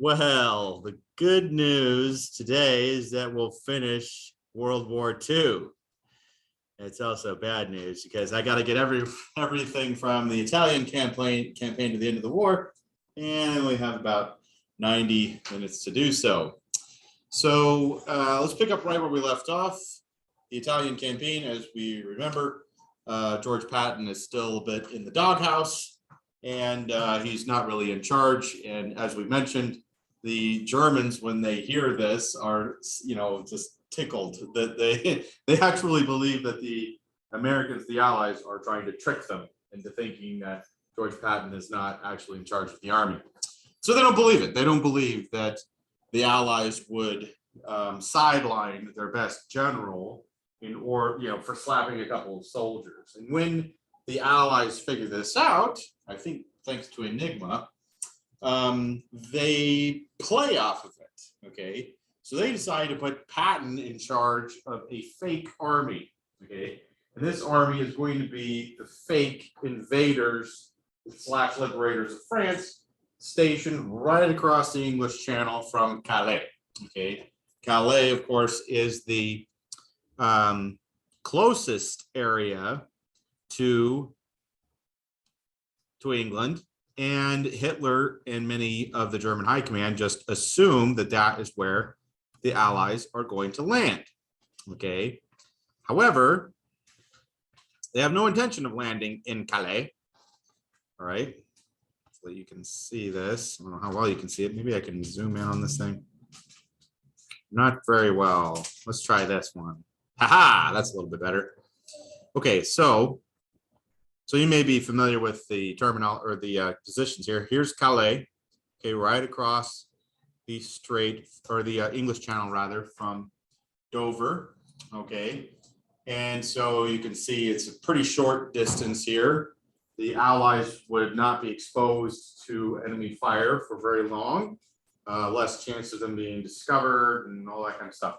Well, the good news today is that we'll finish World War II. It's also bad news because I got to get everything from the Italian campaign to the end of the war, and we have about 90 minutes to do so. So let's pick up right where we left off. The Italian campaign, as we remember, George Patton is still a bit in the doghouse, and he's not really in charge. And as we mentioned, the Germans, when they hear this, are just tickled that they actually believe that the Americans, the Allies, are trying to trick them into thinking that George Patton is not actually in charge of the army. So they don't believe it. They don't believe that the Allies would sideline their best general for slapping a couple of soldiers. And when the Allies figure this out, I think thanks to Enigma, they play off of it. Okay, so they decide to put Patton in charge of a fake army. Okay, and this army is going to be the fake invaders / liberators of France, stationed right across the English Channel from Calais. Okay, Calais, of course, is the closest area to England, and Hitler and many of the German high command just assume that that is where the Allies are going to land. Okay, however, they have no intention of landing in Calais. All right, so you can see this. I don't know how well you can see it. Maybe I can zoom in on this thing. Not very well. Let's try this one. Haha, that's a little bit better. Okay, so you may be familiar with the terminal or the positions here. Here's Calais, okay, right across the strait, or the English Channel rather, from Dover, okay. And so you can see it's a pretty short distance here. The Allies would not be exposed to enemy fire for very long, less chance of them being discovered and all that kind of stuff.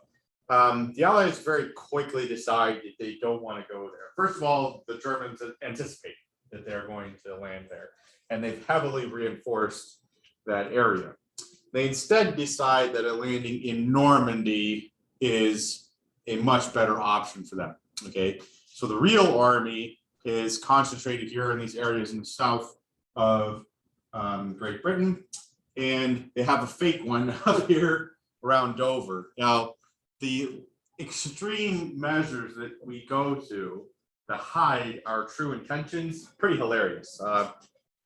The Allies very quickly decide that they don't want to go there. First of all, the Germans anticipate that they're going to land there, and they've heavily reinforced that area. They instead decide that a landing in Normandy is a much better option for them. Okay, so the real army is concentrated here in these areas in the south of Great Britain, and they have a fake one up here around Dover. Now, the extreme measures that we go to hide our true intentions, pretty hilarious.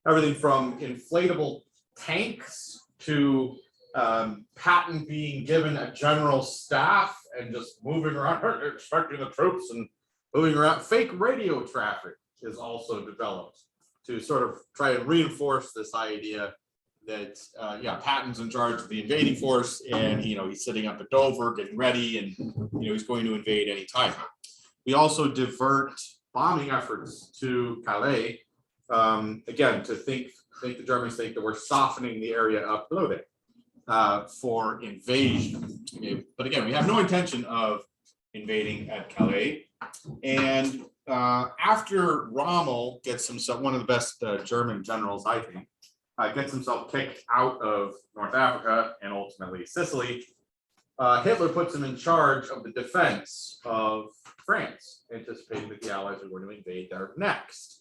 Everything from inflatable tanks to Patton being given a general staff and just moving around, instructing the troops and moving around. Fake radio traffic is also developed to sort of try and reinforce this idea that Patton's in charge of the invading force, and he's sitting up at Dover getting ready, and he's going to invade anytime. We also divert bombing efforts to Calais, again, to think the Germans think that we're softening the area up a little bit for invasion. Okay? But again, we have no intention of invading at Calais. And after Rommel gets himself, one of the best German generals, I think, gets himself kicked out of North Africa and ultimately Sicily, Hitler puts him in charge of the defense of France, anticipating that the Allies are going to invade there next.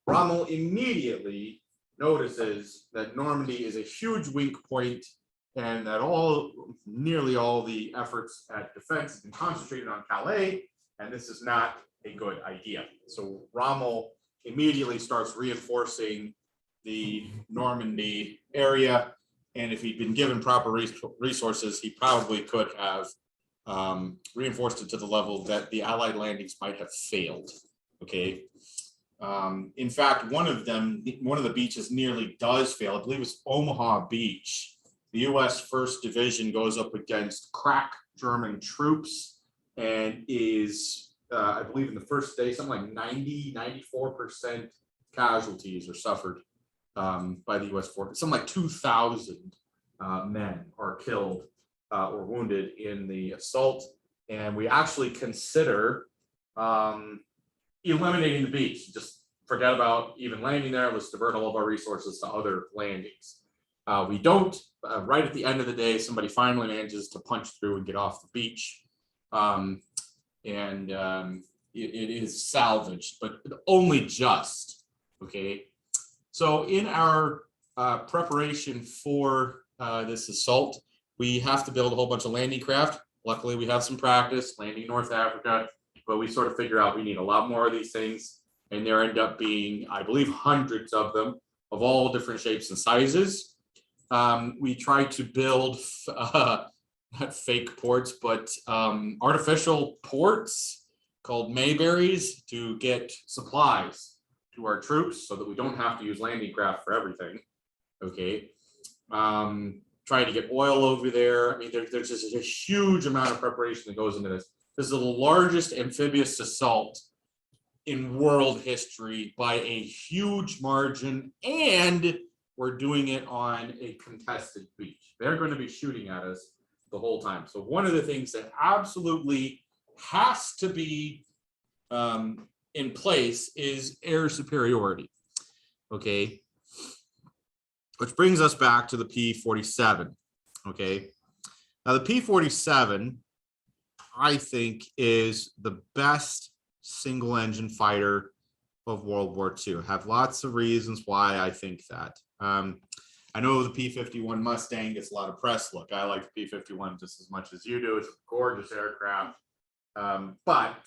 Rommel immediately notices that Normandy is a huge weak point, and that nearly all the efforts at defense have been concentrated on Calais, and this is not a good idea. So Rommel immediately starts reinforcing the Normandy area, and if he'd been given proper resources, he probably could have reinforced it to the level that the Allied landings might have failed. Okay. In fact, one of the beaches nearly does fail. I believe it's Omaha Beach. The U.S. 1st Division goes up against crack German troops and is, I believe in the first day, something like 94% casualties are suffered by the U.S. force. Something like 2,000 men are killed or wounded in the assault. And we actually consider eliminating the beach. Just forget about even landing there. Let's divert all of our resources to other landings. We don't right at the end of the day, somebody finally manages to punch through and get off the beach. It is salvaged, but only just. Okay. So in our preparation for this assault, we have to build a whole bunch of landing craft. Luckily, we have some practice landing North Africa, but we sort of figure out we need a lot more of these things. And there end up being, I believe, hundreds of them of all different shapes and sizes. We try to build not fake ports, but artificial ports called Mayberries to get supplies to our troops so that we don't have to use landing craft for everything. Okay. Trying to get oil over there. I mean, there's just a huge amount of preparation that goes into this. This is the largest amphibious assault in world history by a huge margin, and we're doing it on a contested beach. They're going to be shooting at us the whole time. So one of the things that absolutely has to be in place is air superiority. Okay. Which brings us back to the P-47. Okay. Now the P-47, I think, is the best single engine fighter of World War II. I have lots of reasons why I think that. I know the P-51 Mustang gets a lot of press. Look, I like the P-51 just as much as you do. It's a gorgeous aircraft. But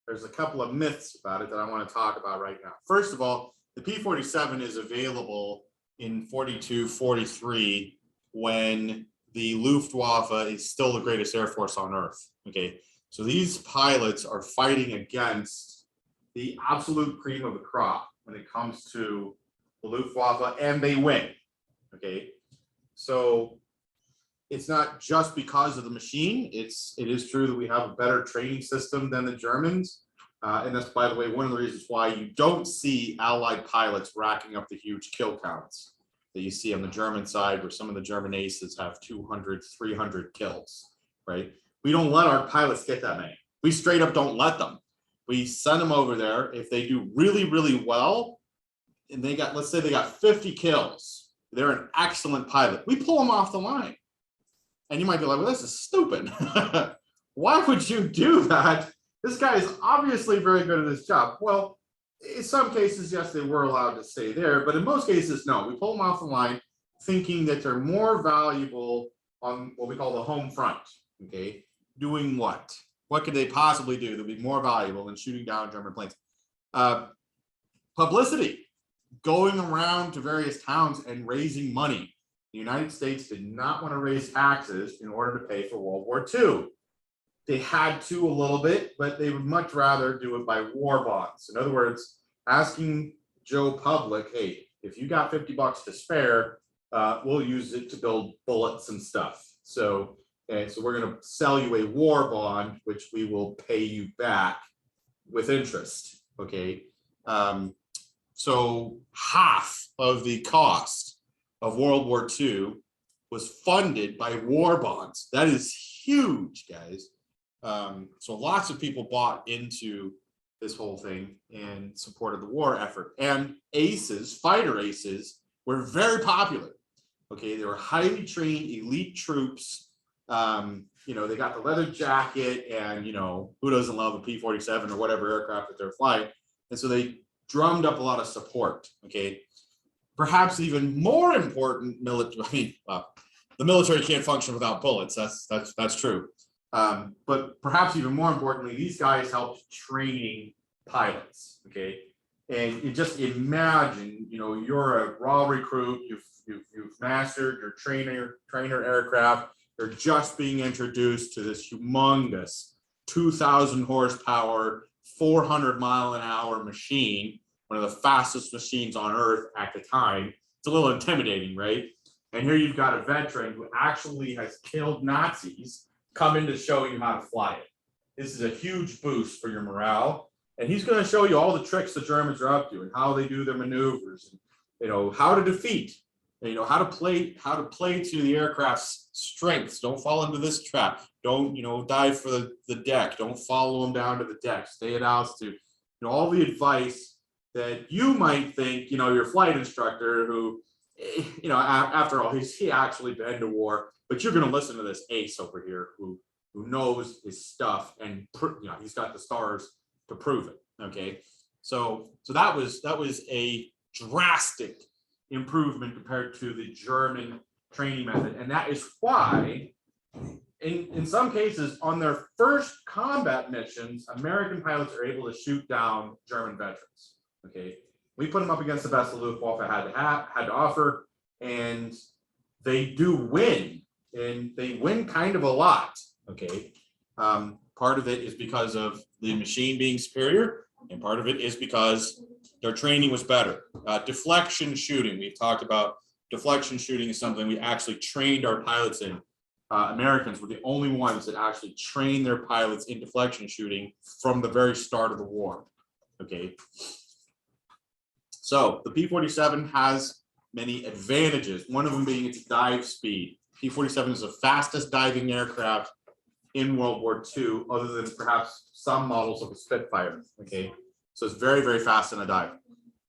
there's a couple of myths about it that I want to talk about right now. First of all, the P-47 is available in 42, 43 when the Luftwaffe is still the greatest air force on earth. Okay, so these pilots are fighting against the absolute cream of the crop when it comes to the Luftwaffe, and they win. Okay, so it's not just because of the machine. It is true that we have a better training system than the Germans. And that's, by the way, one of the reasons why you don't see Allied pilots racking up the huge kill counts that you see on the German side, where some of the German aces have 200, 300 kills, right? We don't let our pilots get that many. We straight up don't let them. We send them over there. If they do really, really well, and they got, let's say they got 50 kills, they're an excellent pilot. We pull them off the line. And you might be like, well, this is stupid. Why would you do that? This guy is obviously very good at his job. Well, in some cases, yes, they were allowed to stay there, but in most cases, no. We pull them off the line thinking that they're more valuable on what we call the home front, okay? Doing what? What could they possibly do that would be more valuable than shooting down German planes? Publicity, going around to various towns and raising money. The United States did not want to raise taxes in order to pay for World War II. They had to a little bit, but they would much rather do it by war bonds. In other words, asking Joe Public, hey, if you got $50 to spare, we'll use it to build bullets and stuff. So we're going to sell you a war bond, which we will pay you back with interest. Okay. So half of the cost of World War II was funded by war bonds. That is huge, guys. So lots of people bought into this whole thing and supported the war effort. And aces, fighter aces, were very popular. Okay, they were highly trained elite troops. You know, they got the leather jacket, and you know, who doesn't love a P-47 or whatever aircraft that they're flying? And so they drummed up a lot of support. Okay, perhaps even more important, military. I mean, well, the military can't function without bullets. That's true. But perhaps even more importantly, these guys helped training pilots. Okay, and you just imagine, you know, you're a raw recruit. You've mastered your trainer aircraft. You're just being introduced to this humongous 2,000 horsepower, 400-mile-an-hour machine, one of the fastest machines on Earth at the time. It's a little intimidating, right? And here you've got a veteran who actually has killed Nazis come in to show you how to fly it. This is a huge boost for your morale. And he's going to show you all the tricks the Germans are up to and how they do their maneuvers, and, you know, how to defeat, you know, how to play to the aircraft's strengths. Don't fall into this trap. Don't, you know, dive for the deck. Don't follow them down to the deck. Stay at altitude. You know, all the advice that you might think, you know, your flight instructor who after all, he actually been to war, but you're going to listen to this ace over here who knows his stuff, and he's got the stars to prove it. Okay, so that was a drastic improvement compared to the German training method, and that is why in some cases on their first combat missions, American pilots are able to shoot down German veterans. Okay, we put them up against the best the Luftwaffe had to offer, and they do win, and they win kind of a lot. Okay, part of it is because of the machine being superior, and part of it is because their training was better. Deflection shooting, we've talked about. Deflection shooting is something we actually trained our pilots in. Americans were the only ones that actually trained their pilots in deflection shooting from the very start of the war. Okay, so the P-47 has many advantages, one of them being its dive speed. P-47 is the fastest diving aircraft in World War II, other than perhaps some models of the Spitfire. Okay, so it's very, very fast in a dive.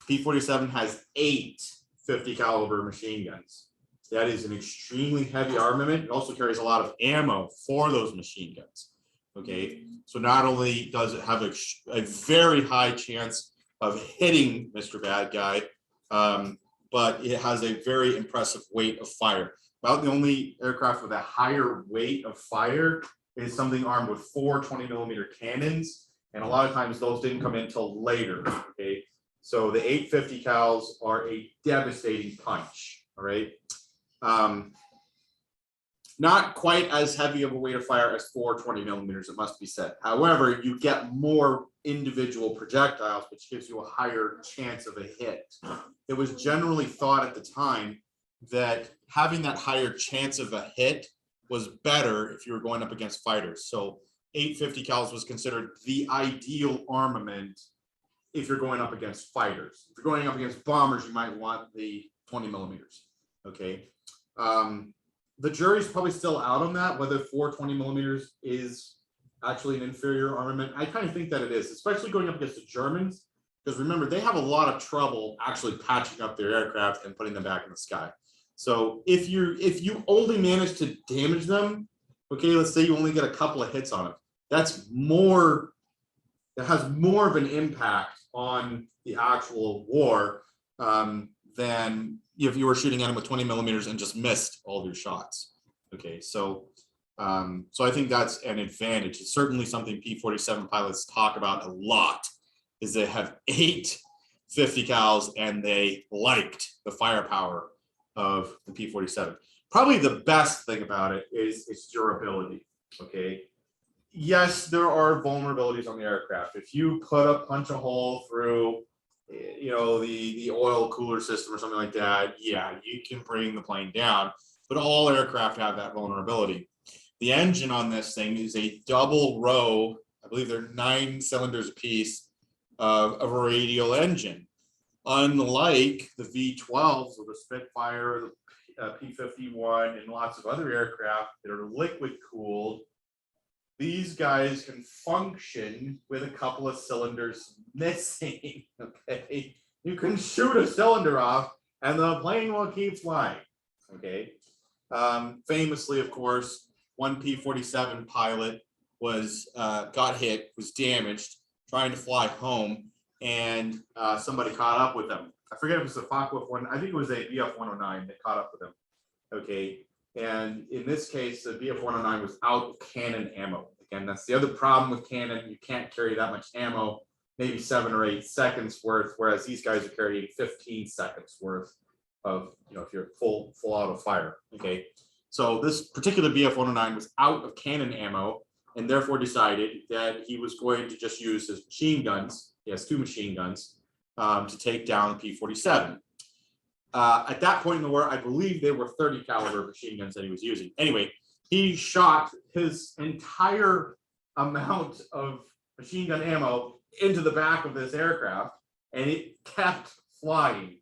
P-47 has 8 50 caliber machine guns. That is an extremely heavy armament. It also carries a lot of ammo for those machine guns. Okay, so not only does it have a very high chance of hitting Mr. Bad Guy, but it has a very impressive weight of fire. About the only aircraft with a higher weight of fire is something armed with 4 20mm cannons, and a lot of times those didn't come in until later. Okay, so the 850 cals are a devastating punch. All right. Not quite as heavy of a weight of fire as 4 20mm, it must be said. However, you get more individual projectiles, which gives you a higher chance of a hit. It was generally thought at the time that having that higher chance of a hit was better if you were going up against fighters. So 850 cals was considered the ideal armament if you're going up against fighters. If you're going up against bombers, you might want the 20mm. Okay. The jury's probably still out on that, whether 4 20mm is actually an inferior armament. I kind of think that it is, especially going up against the Germans, because remember, they have a lot of trouble actually patching up their aircraft and putting them back in the sky. So if you only manage to damage them, okay, let's say you only get a couple of hits on them, that has more of an impact on the actual war than if you were shooting at them with 20mm and just missed all your shots. Okay, so I think that's an advantage. It's certainly something P-47 pilots talk about a lot, is they have 8 50 cals and they liked the firepower of the P-47. Probably the best thing about it is its durability. Okay, yes, there are vulnerabilities on the aircraft. If you punch a hole through the oil cooler system or something like that, yeah, you can bring the plane down, but all aircraft have that vulnerability. The engine on this thing is a double row, I believe they're 9 cylinders apiece, of a radial engine. Unlike the V-12s or the Spitfire, the P-51, and lots of other aircraft that are liquid cooled, these guys can function with a couple of cylinders missing. Okay, you can shoot a cylinder off and the plane will keep flying. Okay, famously, of course, one P-47 pilot got hit, was damaged, trying to fly home, and somebody caught up with him. I forget if it was a Focke-Wulf I think it was a BF-109 that caught up with him. Okay. And in this case, the BF-109 was out of cannon ammo. Again, that's the other problem with cannon. You can't carry that much ammo, maybe 7 or 8 seconds worth, whereas these guys are carrying 15 seconds worth of, if you're full out of fire. Okay. So this particular BF-109 was out of cannon ammo and therefore decided that he was going to just use his machine guns. He has 2 machine guns to take down the P-47. At that point in the war, I believe they were 30 caliber machine guns that he was using. Anyway, he shot his entire amount of machine gun ammo into the back of this aircraft, and it kept flying.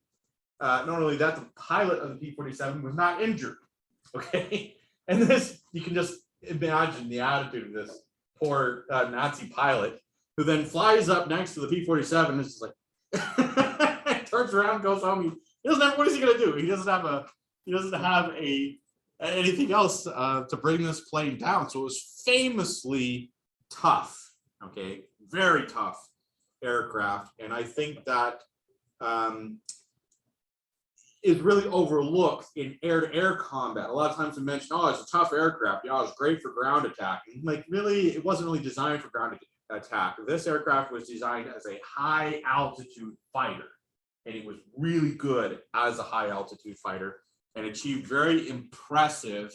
Not only that, the pilot of the P-47 was not injured. Okay, and this, you can just imagine the attitude of this poor Nazi pilot, who then flies up next to the P-47 and is just like, turns around, goes home. He doesn't have, what is he going to do? He doesn't have anything else to bring this plane down. So it was famously tough. Okay, very tough aircraft, and I think that is really overlooked in air-to-air combat. A lot of times we mention, oh, it's a tough aircraft. Yeah, it's great for ground attack. And like, really, it wasn't really designed for ground attack. This aircraft was designed as a high altitude fighter, and it was really good as a high altitude fighter and achieved very impressive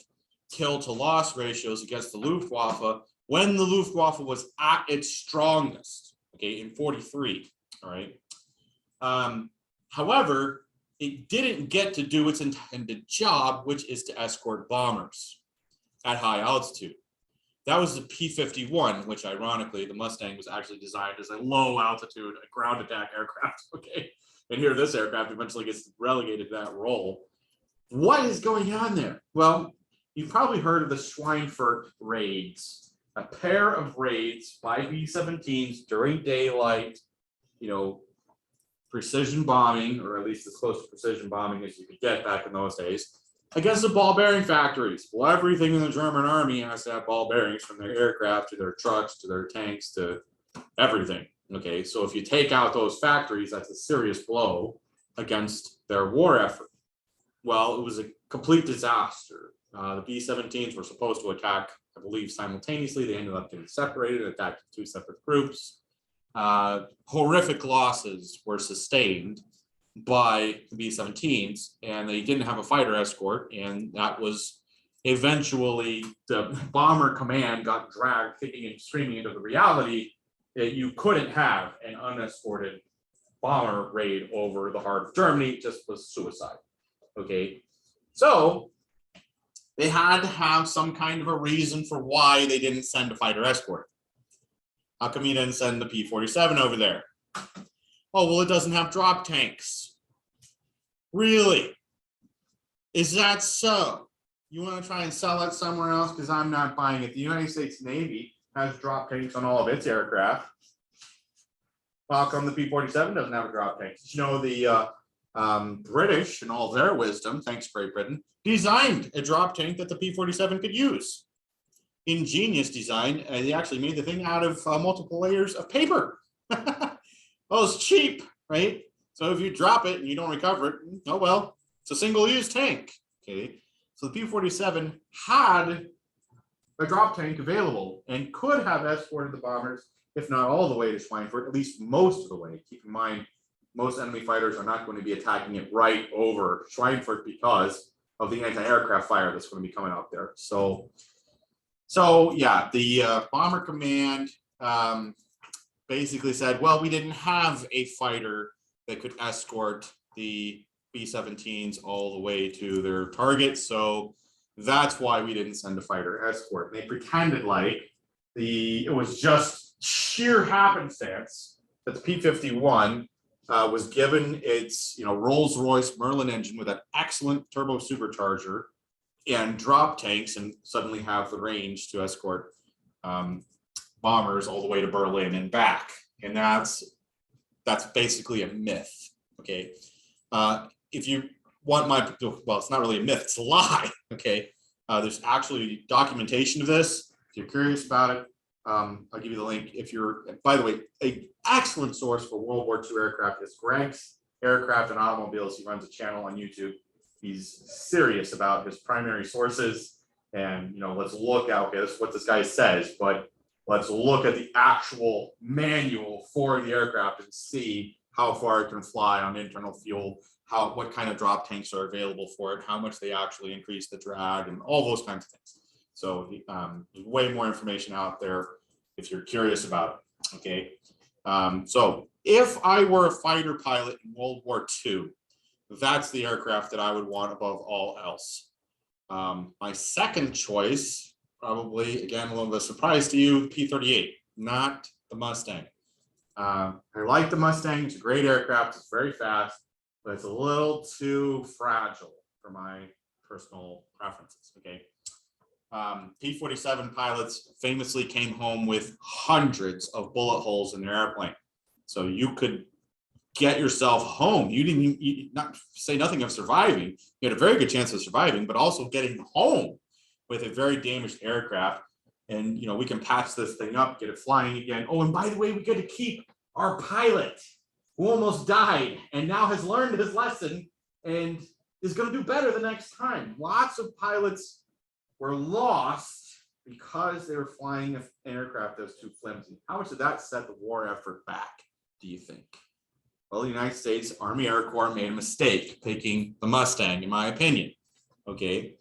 kill to loss ratios against the Luftwaffe when the Luftwaffe was at its strongest, okay, in 43, all right? However, it didn't get to do its intended job, which is to escort bombers at high altitude. That was the P-51, which ironically, the Mustang was actually designed as a low altitude ground attack aircraft, okay? And here this aircraft eventually gets relegated to that role. What is going on there? Well, you've probably heard of the Schweinfurt raids, a pair of raids by B-17s during daylight, you know, precision bombing, or at least as close to precision bombing as you could get back in those days, against the ball bearing factories. Well, everything in the German army has to have ball bearings, from their aircraft to their trucks to their tanks to everything. Okay, so if you take out those factories, that's a serious blow against their war effort. Well, it was a complete disaster. The B-17s were supposed to attack, I believe, simultaneously. They ended up getting separated, attacked two separate groups. Horrific losses were sustained by the B-17s, and they didn't have a fighter escort, and that was eventually the bomber command got dragged kicking and screaming into the reality that you couldn't have an unescorted bomber raid over the heart of Germany. It just was suicide. Okay, so they had to have some kind of a reason for why they didn't send a fighter escort. How come you didn't send the P-47 over there? Oh, well, it doesn't have drop tanks. Really? Is that so? You want to try and sell it somewhere else? Because I'm not buying it. The United States Navy has drop tanks on all of its aircraft. How come the P-47 doesn't have a drop tank? You know, the British, in all their wisdom, thanks Great Britain, designed a drop tank that the P-47 could use. Ingenious design. They actually made the thing out of multiple layers of paper. Oh, it's cheap, right? So if you drop it and you don't recover it, oh well, it's a single-use tank. Okay, so the P-47 had a drop tank available and could have escorted the bombers, if not all the way to Schweinfurt, at least most of the way. Keep in mind, most enemy fighters are not going to be attacking it right over Schweinfurt because of the anti-aircraft fire that's going to be coming out there. So yeah, the bomber command basically said, well, we didn't have a fighter that could escort the B-17s all the way to their target, so that's why we didn't send a fighter escort. And they pretended like it was just sheer happenstance that the P-51 was given its Rolls-Royce Merlin engine with an excellent turbo supercharger and drop tanks, and suddenly have the range to escort bombers all the way to Berlin and back. And that's basically a myth. Okay, if you want well, it's not really a myth, it's a lie. Okay, there's actually documentation of this. If you're curious about it, I'll give you the link. By the way, an excellent source for World War II aircraft is Greg's Aircraft and Automobiles. He runs a channel on YouTube. He's serious about his primary sources, and let's look at, okay, this is what this guy says, but let's look at the actual manual for the aircraft and see how far it can fly on internal fuel, what kind of drop tanks are available for it, how much they actually increase the drag, and all those kinds of things. So there's way more information out there if you're curious about it. Okay, so if I were a fighter pilot in World War II, that's the aircraft that I would want above all else. My second choice, probably, again, a little bit of a surprise to you, P-38, not the Mustang. I like the Mustang. It's a great aircraft. It's very fast, but it's a little too fragile for my personal preferences. Okay. P-47 pilots famously came home with hundreds of bullet holes in their airplane. So you could get yourself home. You didn't you, not say nothing of surviving. You had a very good chance of surviving, but also getting home with a very damaged aircraft. And you know, we can patch this thing up, get it flying again. Oh, and by the way, we get to keep our pilot who almost died and now has learned his lesson and is going to do better the next time. Lots of pilots were lost because they were flying an aircraft that was too flimsy. How much did that set the war effort back, do you think? Well, the United States Army Air Corps made a mistake picking the Mustang, in my opinion. Okay.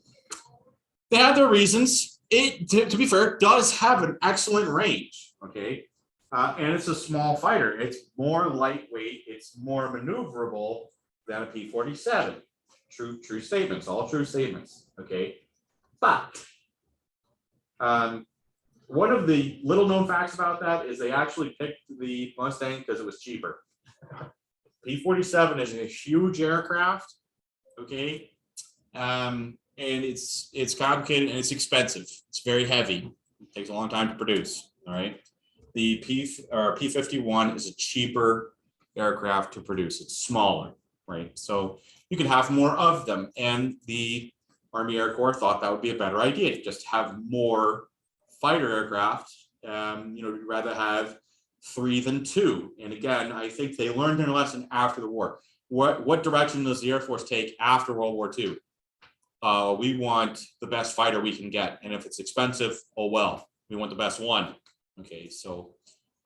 They had their reasons. It, to be fair, does have an excellent range. Okay. And it's a small fighter. It's more lightweight. It's more maneuverable than a P-47. True statements, all true statements. Okay. But one of the little known facts about that is they actually picked the Mustang because it was cheaper. P-47 is a huge aircraft, okay, and it's complicated and it's expensive. It's very heavy. It takes a long time to produce. All right, the P-51 is a cheaper aircraft to produce. It's smaller, right? So you can have more of them, and the Army Air Corps thought that would be a better idea to just have more fighter aircraft. You know, you'd rather have 3 than 2. And again, I think they learned their lesson after the war. What direction does the Air Force take after World War II? We want the best fighter we can get, and if it's expensive, oh well, we want the best one. Okay, so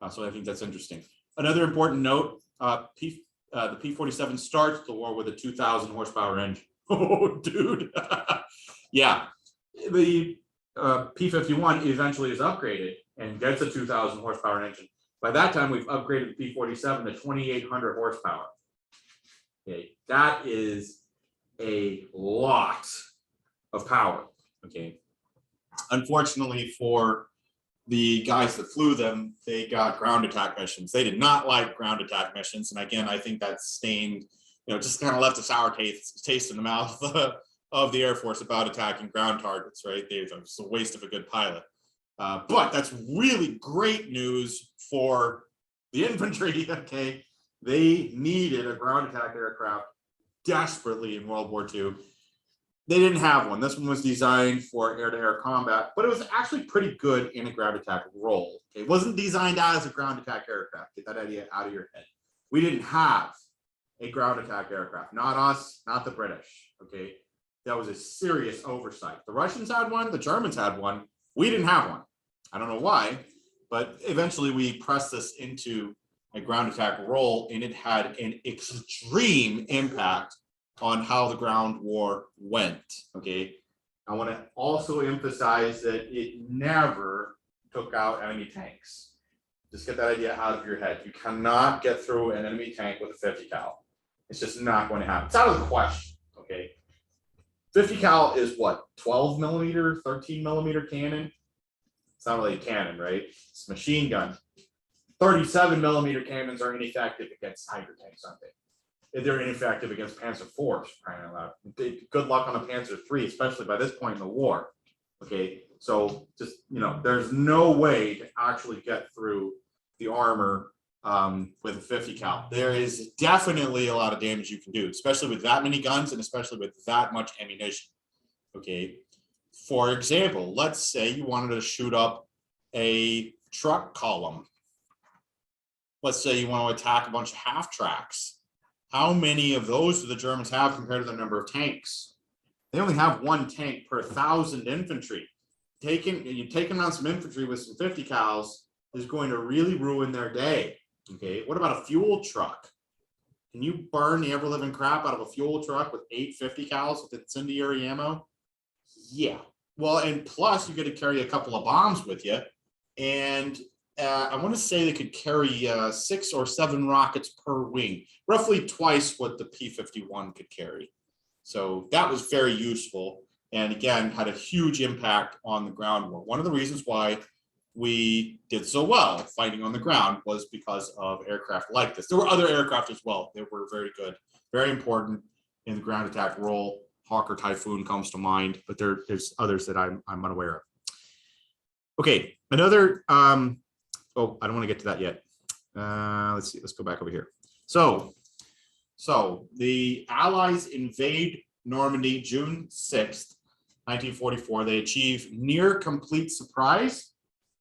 I think that's interesting. Another important note: the P-47 starts the war with a 2,000 horsepower engine. Oh, dude. Yeah, the P-51 eventually is upgraded and gets a 2,000 horsepower engine. By that time, we've upgraded the P-47 to 2,800 horsepower. Okay, that is a lot of power. Okay, unfortunately for the guys that flew them, they got ground attack missions. They did not like ground attack missions, and again, I think that stained, you know, just kind of left a sour taste in the mouth of the Air Force about attacking ground targets. Right, it's a waste of a good pilot. But that's really great news for the infantry. Okay, they needed a ground attack aircraft desperately in World War II. They didn't have one. This one was designed for air-to-air combat, but it was actually pretty good in a ground attack role. Okay? It wasn't designed as a ground attack aircraft. Get that idea out of your head. We didn't have a ground attack aircraft. Not us, not the British. Okay, that was a serious oversight. The Russians had one. The Germans had one. We didn't have one. I don't know why, but eventually we pressed this into a ground attack role, and it had an extreme impact on how the ground war went. Okay, I want to also emphasize that it never took out enemy tanks. Just get that idea out of your head. You cannot get through an enemy tank with a 50 cal. It's just not going to happen. It's out of the question. Okay, 50 cal is what, 12 millimeter, 13 millimeter cannon. It's not really a cannon, right? It's a machine gun. 37 millimeter cannons are ineffective against Tiger tanks, aren't they? They're ineffective against Panzer IVs, crying out loud. Good luck on the Panzer III, especially by this point in the war. Okay, so just, you know, there's no way to actually get through the armor with a 50 cal. There is definitely a lot of damage you can do, especially with that many guns and especially with that much ammunition. Okay, for example, let's say you wanted to shoot up a truck column. Let's say you want to attack a bunch of half tracks. How many of those do the Germans have compared to the number of tanks? They only have 1 tank per 1,000 infantry. Taking on some infantry with some 50 cals is going to really ruin their day. Okay, what about a fuel truck? Can you burn the ever-living crap out of a fuel truck with 8 50 cals with incendiary ammo? Yeah. Well, and plus you get to carry a couple of bombs with you, and I want to say they could carry 6 or 7 rockets per wing, roughly twice what the P-51 could carry. So that was very useful, and again, had a huge impact on the ground war. One of the reasons why we did so well fighting on the ground was because of aircraft like this. There were other aircraft as well. They were very good, very important in the ground attack role. Hawker Typhoon comes to mind, but there's others that I'm unaware of. Okay, another, oh, I don't want to get to that yet. Let's see, let's go back over here. So the Allies invade Normandy June 6th, 1944. They achieve near complete surprise.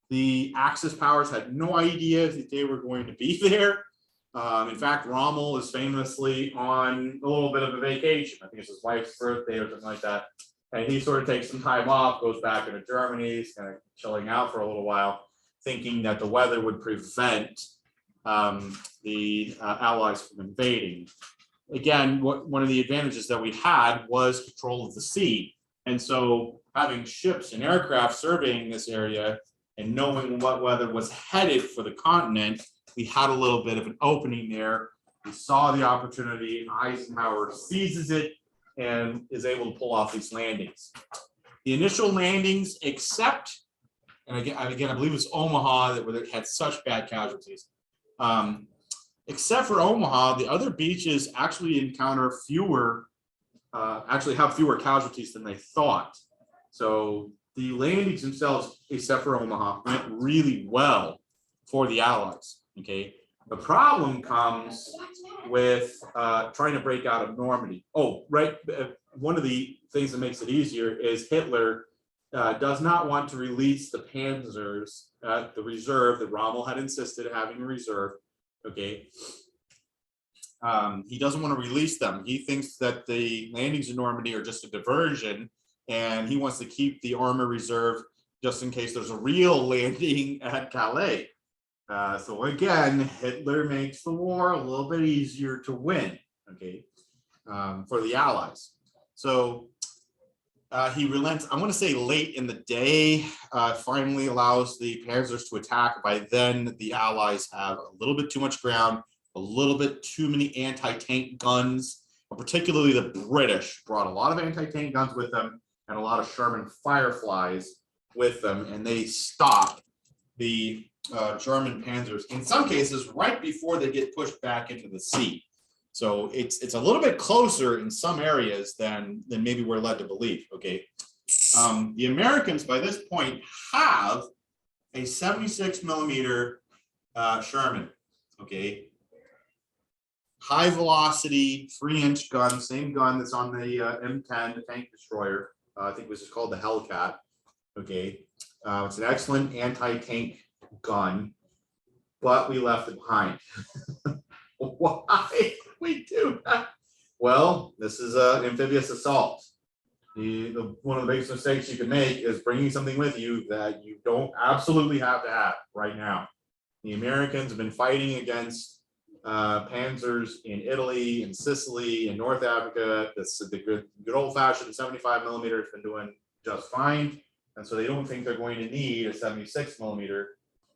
The Axis powers had no idea that they were going to be there. In fact, Rommel is famously on a little bit of a vacation. I think it's his wife's birthday or something like that. And he sort of takes some time off, goes back into Germany, he's kind of chilling out for a little while, thinking that the weather would prevent the Allies from invading. Again, one of the advantages that we had was control of the sea. And so having ships and aircraft surveying this area and knowing what weather was headed for the continent, we had a little bit of an opening there. We saw the opportunity, and Eisenhower seizes it and is able to pull off these landings. The initial landings, except, and again, I believe it was Omaha that had such bad casualties. Except for Omaha, the other beaches actually encounter actually have fewer casualties than they thought. So the landings themselves, except for Omaha, went really well for the Allies. Okay, the problem comes with trying to break out of Normandy. Oh, right. One of the things that makes it easier is Hitler does not want to release the Panzers, the reserve that Rommel had insisted having a reserve. Okay. He doesn't want to release them. He thinks that the landings in Normandy are just a diversion, and he wants to keep the armor reserve just in case there's a real landing at Calais. So again, Hitler makes the war a little bit easier to win, okay, for the Allies. So he relents, I want to say late in the day, finally allows the Panzers to attack. By then, the Allies have a little bit too much ground, a little bit too many anti-tank guns, particularly the British brought a lot of anti-tank guns with them and a lot of Sherman Fireflies with them, and they stop the German Panzers, in some cases, right before they get pushed back into the sea. So it's a little bit closer in some areas than maybe we're led to believe, okay? The Americans, by this point, have a 76 millimeter Sherman, okay? High velocity, 3-inch gun, same gun that's on the M10, the tank destroyer. I think it was just called the Hellcat, okay? It's an excellent anti-tank gun, but we left it behind. Why did we do that? Well, this is an amphibious assault. One of the biggest mistakes you can make is bringing something with you that you don't absolutely have to have right now. The Americans have been fighting against panzers in Italy, in Sicily, in North Africa. The good old-fashioned 75 millimeter has been doing just fine. And so they don't think they're going to need a 76 millimeter,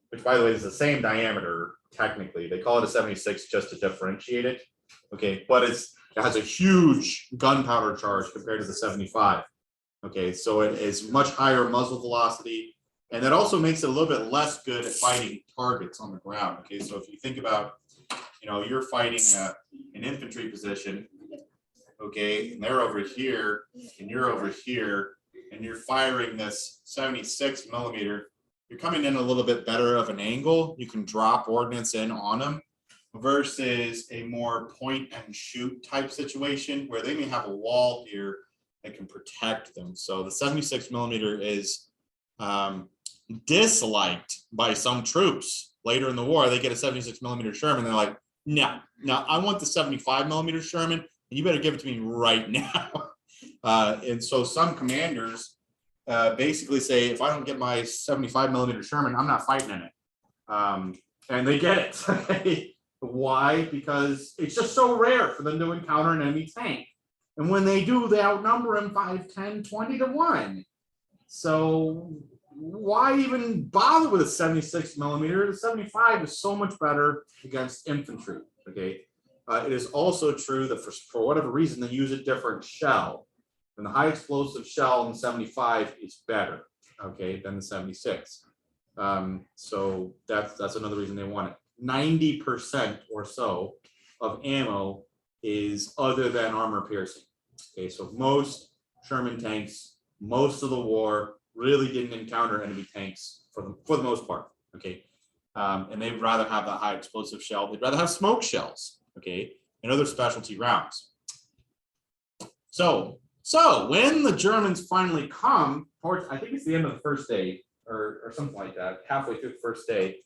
which, by the way, is the same diameter, technically. They call it a 76 just to differentiate it. Okay, but it has a huge gunpowder charge compared to the 75. Okay, so it is much higher muzzle velocity. And that also makes it a little bit less good at fighting targets on the ground. Okay, so if you think about, you're fighting an infantry position, okay, and they're over here, and you're over here, and you're firing this 76 millimeter, you're coming in a little bit better of an angle. You can drop ordnance in on them versus a more point and shoot type situation where they may have a wall here that can protect them. So the 76 millimeter is disliked by some troops. Later in the war, they get a 76 millimeter Sherman. They're like, no, I want the 75 millimeter Sherman, and you better give it to me right now. And so some commanders basically say, if I don't get my 75 millimeter Sherman, I'm not fighting in it. And they get it. Why? Because it's just so rare for them to encounter an enemy tank. And when they do, they outnumber them 5, 10, 20 to 1. So why even bother with a 76 millimeter? The 75 is so much better against infantry. Okay. It is also true that for whatever reason, they use a different shell. And the high explosive shell in 75 is better, okay, than the 76. So that's another reason they want it. 90% or so of ammo is other than armor piercing. Okay, so most Sherman tanks, most of the war really didn't encounter enemy tanks for the most part. Okay, and they'd rather have that high explosive shell. They'd rather have smoke shells. okay, and other specialty rounds. So when the Germans finally come towards, I think it's the end of the first day or something like that, halfway through the first day,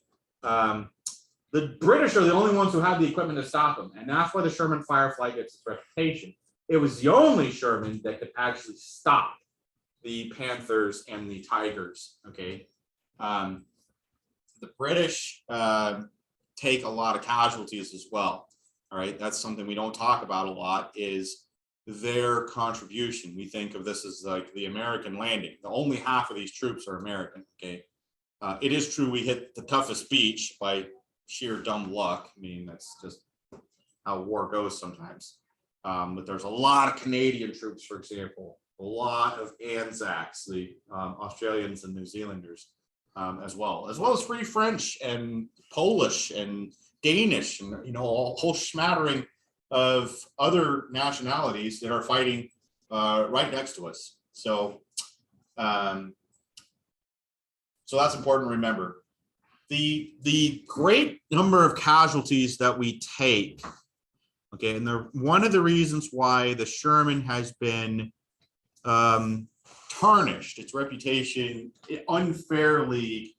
the British are the only ones who have the equipment to stop them. And that's why the Sherman Firefly gets its reputation. It was the only Sherman that could actually stop the Panthers and the Tigers, okay? The British take a lot of casualties as well, all right? That's something we don't talk about a lot, is their contribution. We think of this as like the American landing. The only half of these troops are American, okay? It is true we hit the toughest beach by sheer dumb luck. I mean, that's just how war goes sometimes. But there's a lot of Canadian troops, for example, a lot of Anzacs, the Australians and New Zealanders, as well as Free French and Polish and Danish, and, you know, a whole smattering of other nationalities that are fighting right next to us. So that's important to remember. The great number of casualties that we take, okay, and one of the reasons why the Sherman has been tarnished, its reputation unfairly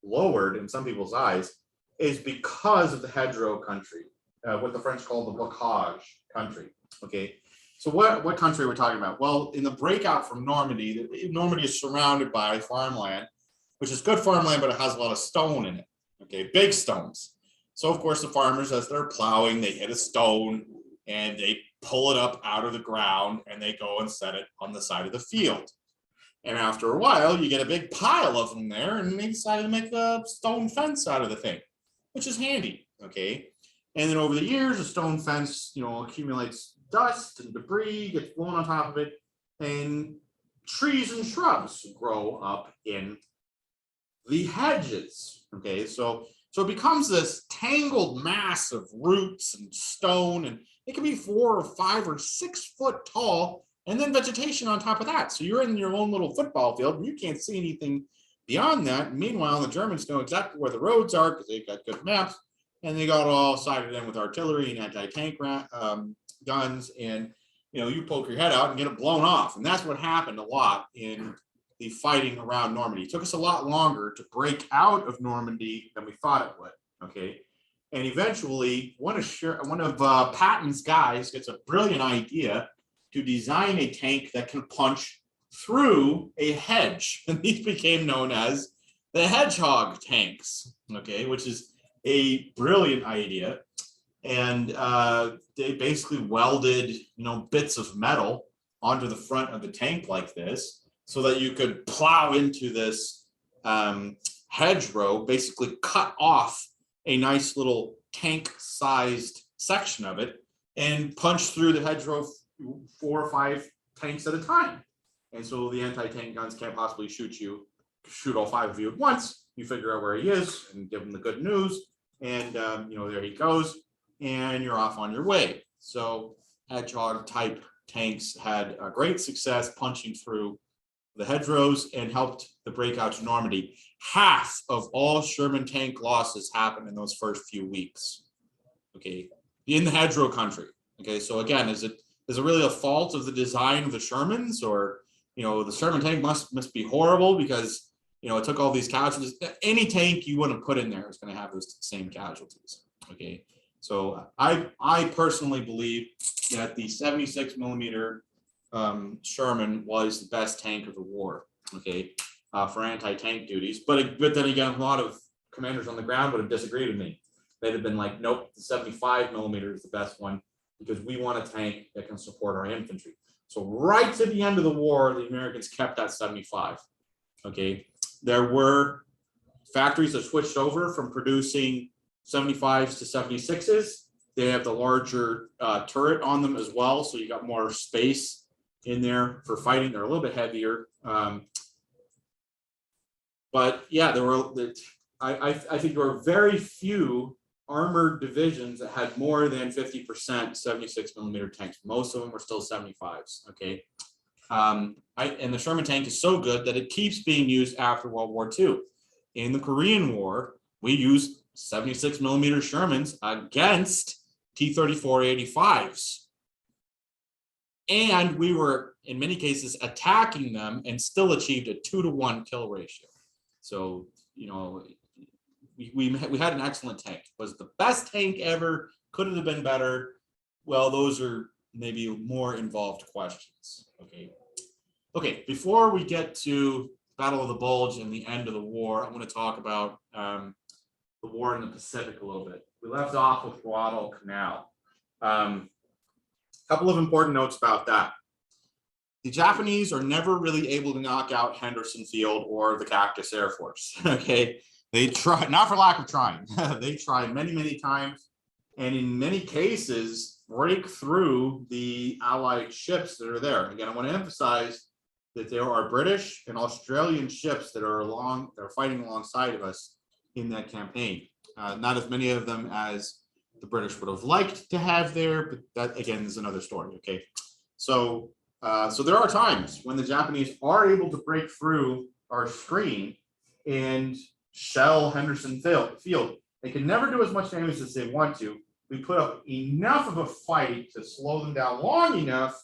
lowered in some people's eyes, is because of the hedgerow country, what the French call the bocage country. Okay, so what country are we talking about? Well, in the breakout from Normandy, Normandy is surrounded by farmland, which is good farmland, but it has a lot of stone in it. Okay, big stones. So of course the farmers, as they're plowing, they hit a stone and they pull it up out of the ground and they go and set it on the side of the field. And after a while, you get a big pile of them there, and they decided to make a stone fence out of the thing, which is handy, okay? And then over the years, the stone fence, you know, accumulates dust and debris, gets blown on top of it, and trees and shrubs grow up in the hedges, okay? So it becomes this tangled mass of roots and stone, and it can be 4 or 5 or 6 foot tall, and then vegetation on top of that. So you're in your own little football field and you can't see anything beyond that. And meanwhile, the Germans know exactly where the roads are because they've got good maps, and they got all sided in with artillery and anti-tank guns. And, you know, you poke your head out and get it blown off. And that's what happened a lot in the fighting around Normandy. It took us a lot longer to break out of Normandy than we thought it would, okay? And eventually, one of Patton's guys gets a brilliant idea to design a tank that can punch through a hedge. And these became known as the hedgehog tanks, okay, which is a brilliant idea. And they basically welded, you know, bits of metal onto the front of the tank like this so that you could plow into this hedgerow, basically cut off a nice little tank-sized section of it and punch through the hedgerow 4 or 5 tanks at a time. And so the anti-tank guns can't possibly shoot all 5 of you at once. You figure out where he is and give him the good news, and you know, there he goes, and you're off on your way. So hedgehog type tanks had a great success punching through the hedgerows and helped the breakout to Normandy. Half of all Sherman tank losses happened in those first few weeks, okay, in the hedgerow country. Okay, so again, is it really a fault of the design of the Shermans, or, you know, the Sherman tank must be horrible because, you know, it took all these casualties? Any tank you want to put in there is going to have those same casualties. Okay, so I personally believe that the 76 millimeter Sherman was the best tank of the war, okay, for anti-tank duties. But then again, a lot of commanders on the ground would have disagreed with me. They'd have been like, nope, the 75 millimeter is the best one because we want a tank that can support our infantry. So right to the end of the war, the Americans kept that 75, okay? There were factories that switched over from producing 75s to 76s. They have the larger turret on them as well, so you got more space in there for fighting. They're a little bit heavier, but yeah, I think there were very few armored divisions that had more than 50% 76 millimeter tanks. Most of them were still 75s. Okay, and the Sherman tank is so good that it keeps being used after World War II. In the Korean War, we used 76 millimeter Shermans against T-34-85s. And we were, in many cases, attacking them and still achieved a 2-to-1 kill ratio. So, you know, we had an excellent tank. Was it the best tank ever? Could it have been better? Well, those are maybe more involved questions. Okay, before we get to Battle of the Bulge and the end of the war, I want to talk about the war in the Pacific a little bit. We left off with Guadalcanal. Couple of important notes about that. The Japanese are never really able to knock out Henderson Field or the Cactus Air Force. Okay, they try, not for lack of trying. They try many, many times, and in many cases break through the Allied ships that are there. Again, I want to emphasize that there are British and Australian ships that are fighting alongside of us in that campaign. Not as many of them as the British would have liked to have there, but that again is another story. Okay, so there are times when the Japanese are able to break through our screen and shell Henderson Field. They can never do as much damage as they want to. We put up enough of a fight to slow them down long enough,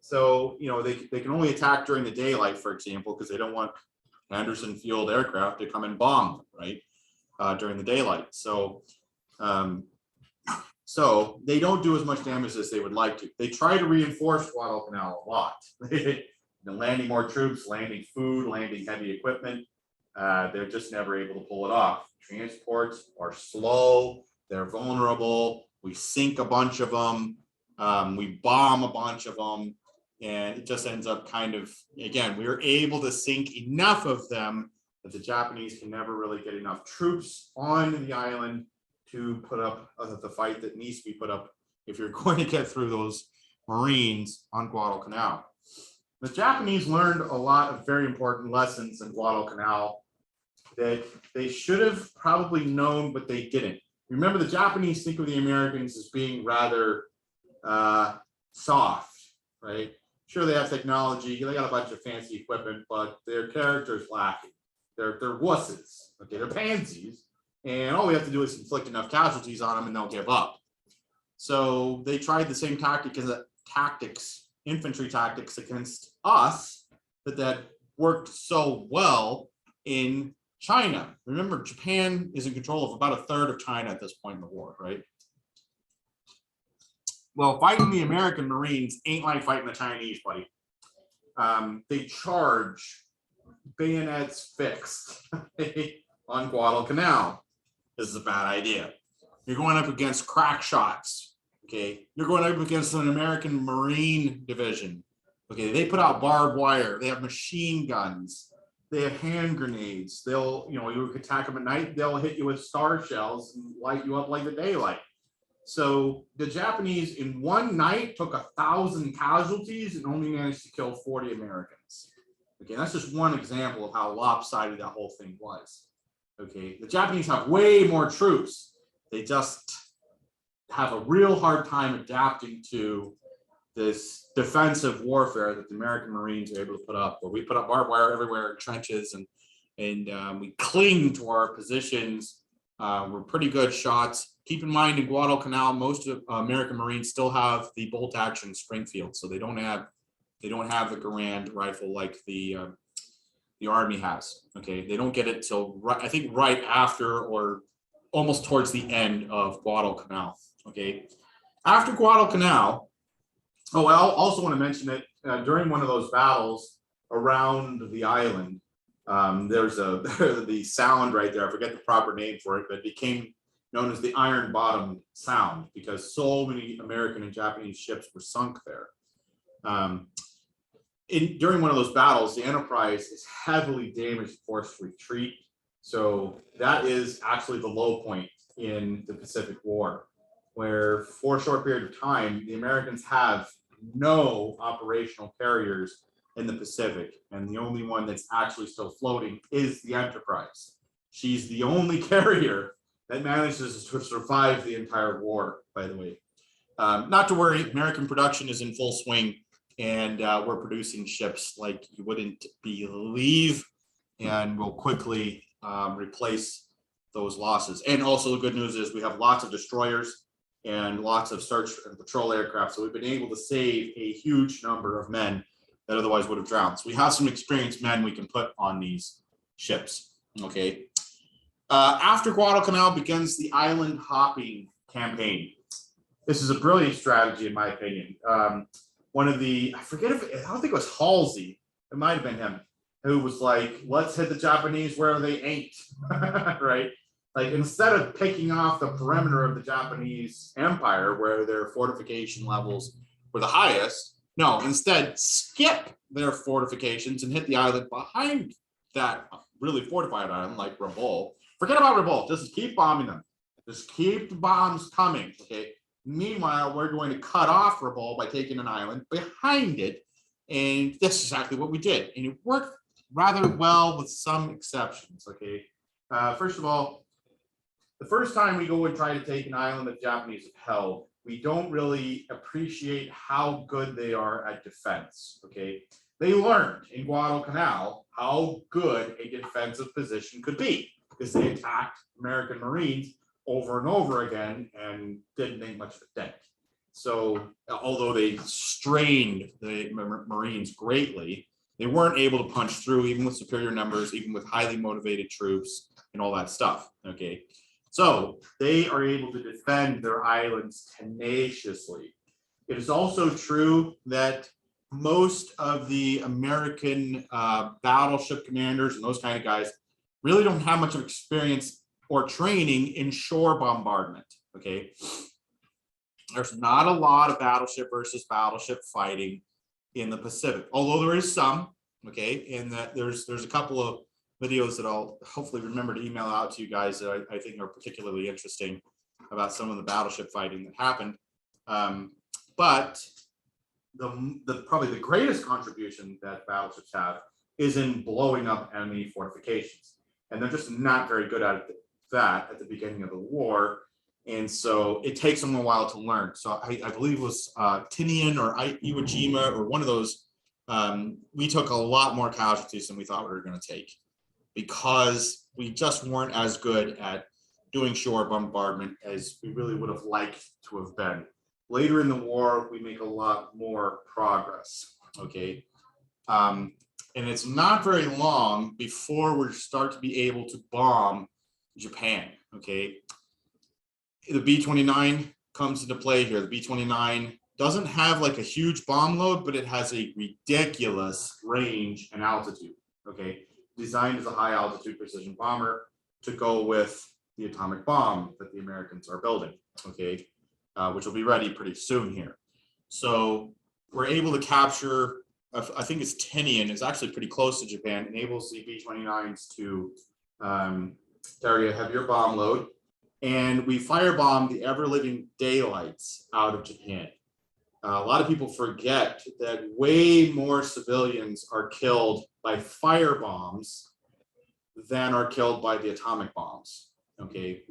so you know they can only attack during the daylight, for example, because they don't want Henderson Field aircraft to come and bomb them, right, during the daylight. So they don't do as much damage as they would like to. They try to reinforce Guadalcanal a lot. Landing more troops, landing food, landing heavy equipment. They're just never able to pull it off. Transports are slow. They're vulnerable. We sink a bunch of them. We bomb a bunch of them. And it just ends up kind of, again, we were able to sink enough of them that the Japanese can never really get enough troops on the island to put up the fight that needs to be put up if you're going to get through those Marines on Guadalcanal. The Japanese learned a lot of very important lessons in Guadalcanal that they should have probably known, but they didn't. Remember, the Japanese think of the Americans as being rather soft, right? Sure, they have technology, they got a bunch of fancy equipment, but their character's lacking. They're wusses, okay? They're pansies. And all we have to do is inflict enough casualties on them and they'll give up. So they tried the same infantry tactics against us that worked so well in China. Remember, Japan is in control of about a third of China at this point in the war, right? Well, fighting the American Marines ain't like fighting the Chinese, buddy. They charge bayonets fixed on Guadalcanal. This is a bad idea. You're going up against crack shots. Okay, you're going up against an American Marine division. Okay, they put out barbed wire. They have machine guns. They have hand grenades. They'll, you attack them at night. They'll hit you with star shells and light you up like the daylight. So the Japanese in one night took 1,000 casualties and only managed to kill 40 Americans. Okay, that's just one example of how lopsided that whole thing was. Okay, the Japanese have way more troops. They just have a real hard time adapting to this defensive warfare that the American Marines are able to put up, where we put up barbed wire everywhere, trenches, and we cling to our positions. We're pretty good shots. Keep in mind, in Guadalcanal, most of American Marines still have the bolt action Springfield, so they don't have the Garand rifle like the Army has. Okay, they don't get it till I think right after or almost towards the end of Guadalcanal. Okay, after Guadalcanal, I also want to mention that during one of those battles around the island, there's the sound right there. I forget the proper name for it, but it became known as the Iron Bottom Sound because so many American and Japanese ships were sunk there. During one of those battles, the Enterprise is heavily damaged, forced to retreat. So that is actually the low point in the Pacific War, where for a short period of time, the Americans have no operational carriers in the Pacific. And the only one that's actually still floating is the Enterprise. She's the only carrier that manages to survive the entire war, by the way. Not to worry, American production is in full swing. And we're producing ships like you wouldn't believe, and we'll quickly replace those losses. And also the good news is we have lots of destroyers and lots of search and patrol aircraft. So we've been able to save a huge number of men that otherwise would have drowned. So we have some experienced men we can put on these ships. Okay. After Guadalcanal begins the island hopping campaign. This is a brilliant strategy, in my opinion. One of the, I don't think it was Halsey, it might have been him, who was like, let's hit the Japanese where they ain't, right? Like, instead of picking off the perimeter of the Japanese empire where their fortification levels were the highest, no, instead skip their fortifications and hit the island behind that really fortified island like Rabaul. Forget about Rabaul, just keep bombing them. Just keep the bombs coming, okay? Meanwhile, we're going to cut off Rabaul by taking an island behind it. And that's exactly what we did. And it worked rather well with some exceptions, okay? First of all, the first time we go and try to take an island that Japanese have held, we don't really appreciate how good they are at defense, okay? They learned in Guadalcanal how good a defensive position could be because they attacked American Marines over and over again and didn't make much of a dent. So although they strained the Marines greatly, they weren't able to punch through even with superior numbers, even with highly motivated troops and all that stuff, okay? So they are able to defend their islands tenaciously. It is also true that most of the American battleship commanders and those kind of guys really don't have much of experience or training in shore bombardment, okay? There's not a lot of battleship versus battleship fighting in the Pacific, although there is some, okay? And that there's a couple of videos that I'll hopefully remember to email out to you guys that I think are particularly interesting about some of the battleship fighting that happened. But probably the greatest contribution that battleships have is in blowing up enemy fortifications. And they're just not very good at that at the beginning of the war. And so it takes them a while to learn. So I believe it was Tinian or Iwo Jima or one of those. We took a lot more casualties than we thought we were going to take because we just weren't as good at doing shore bombardment as we really would have liked to have been. Later in the war, we make a lot more progress, okay? And it's not very long before we start to be able to bomb Japan, okay? The B-29 comes into play here. The B-29 doesn't have like a huge bomb load, but it has a ridiculous range and altitude, okay? Designed as a high altitude precision bomber to go with the atomic bomb that the Americans are building, okay? Which will be ready pretty soon here. So we're able to capture, I think it's Tinian, it's actually pretty close to Japan, enables the B-29s to carry a heavier bomb load. And we firebomb the ever-living daylights out of Japan. A lot of people forget that way more civilians are killed by fire bombs than are killed by the atomic bombs. Okay,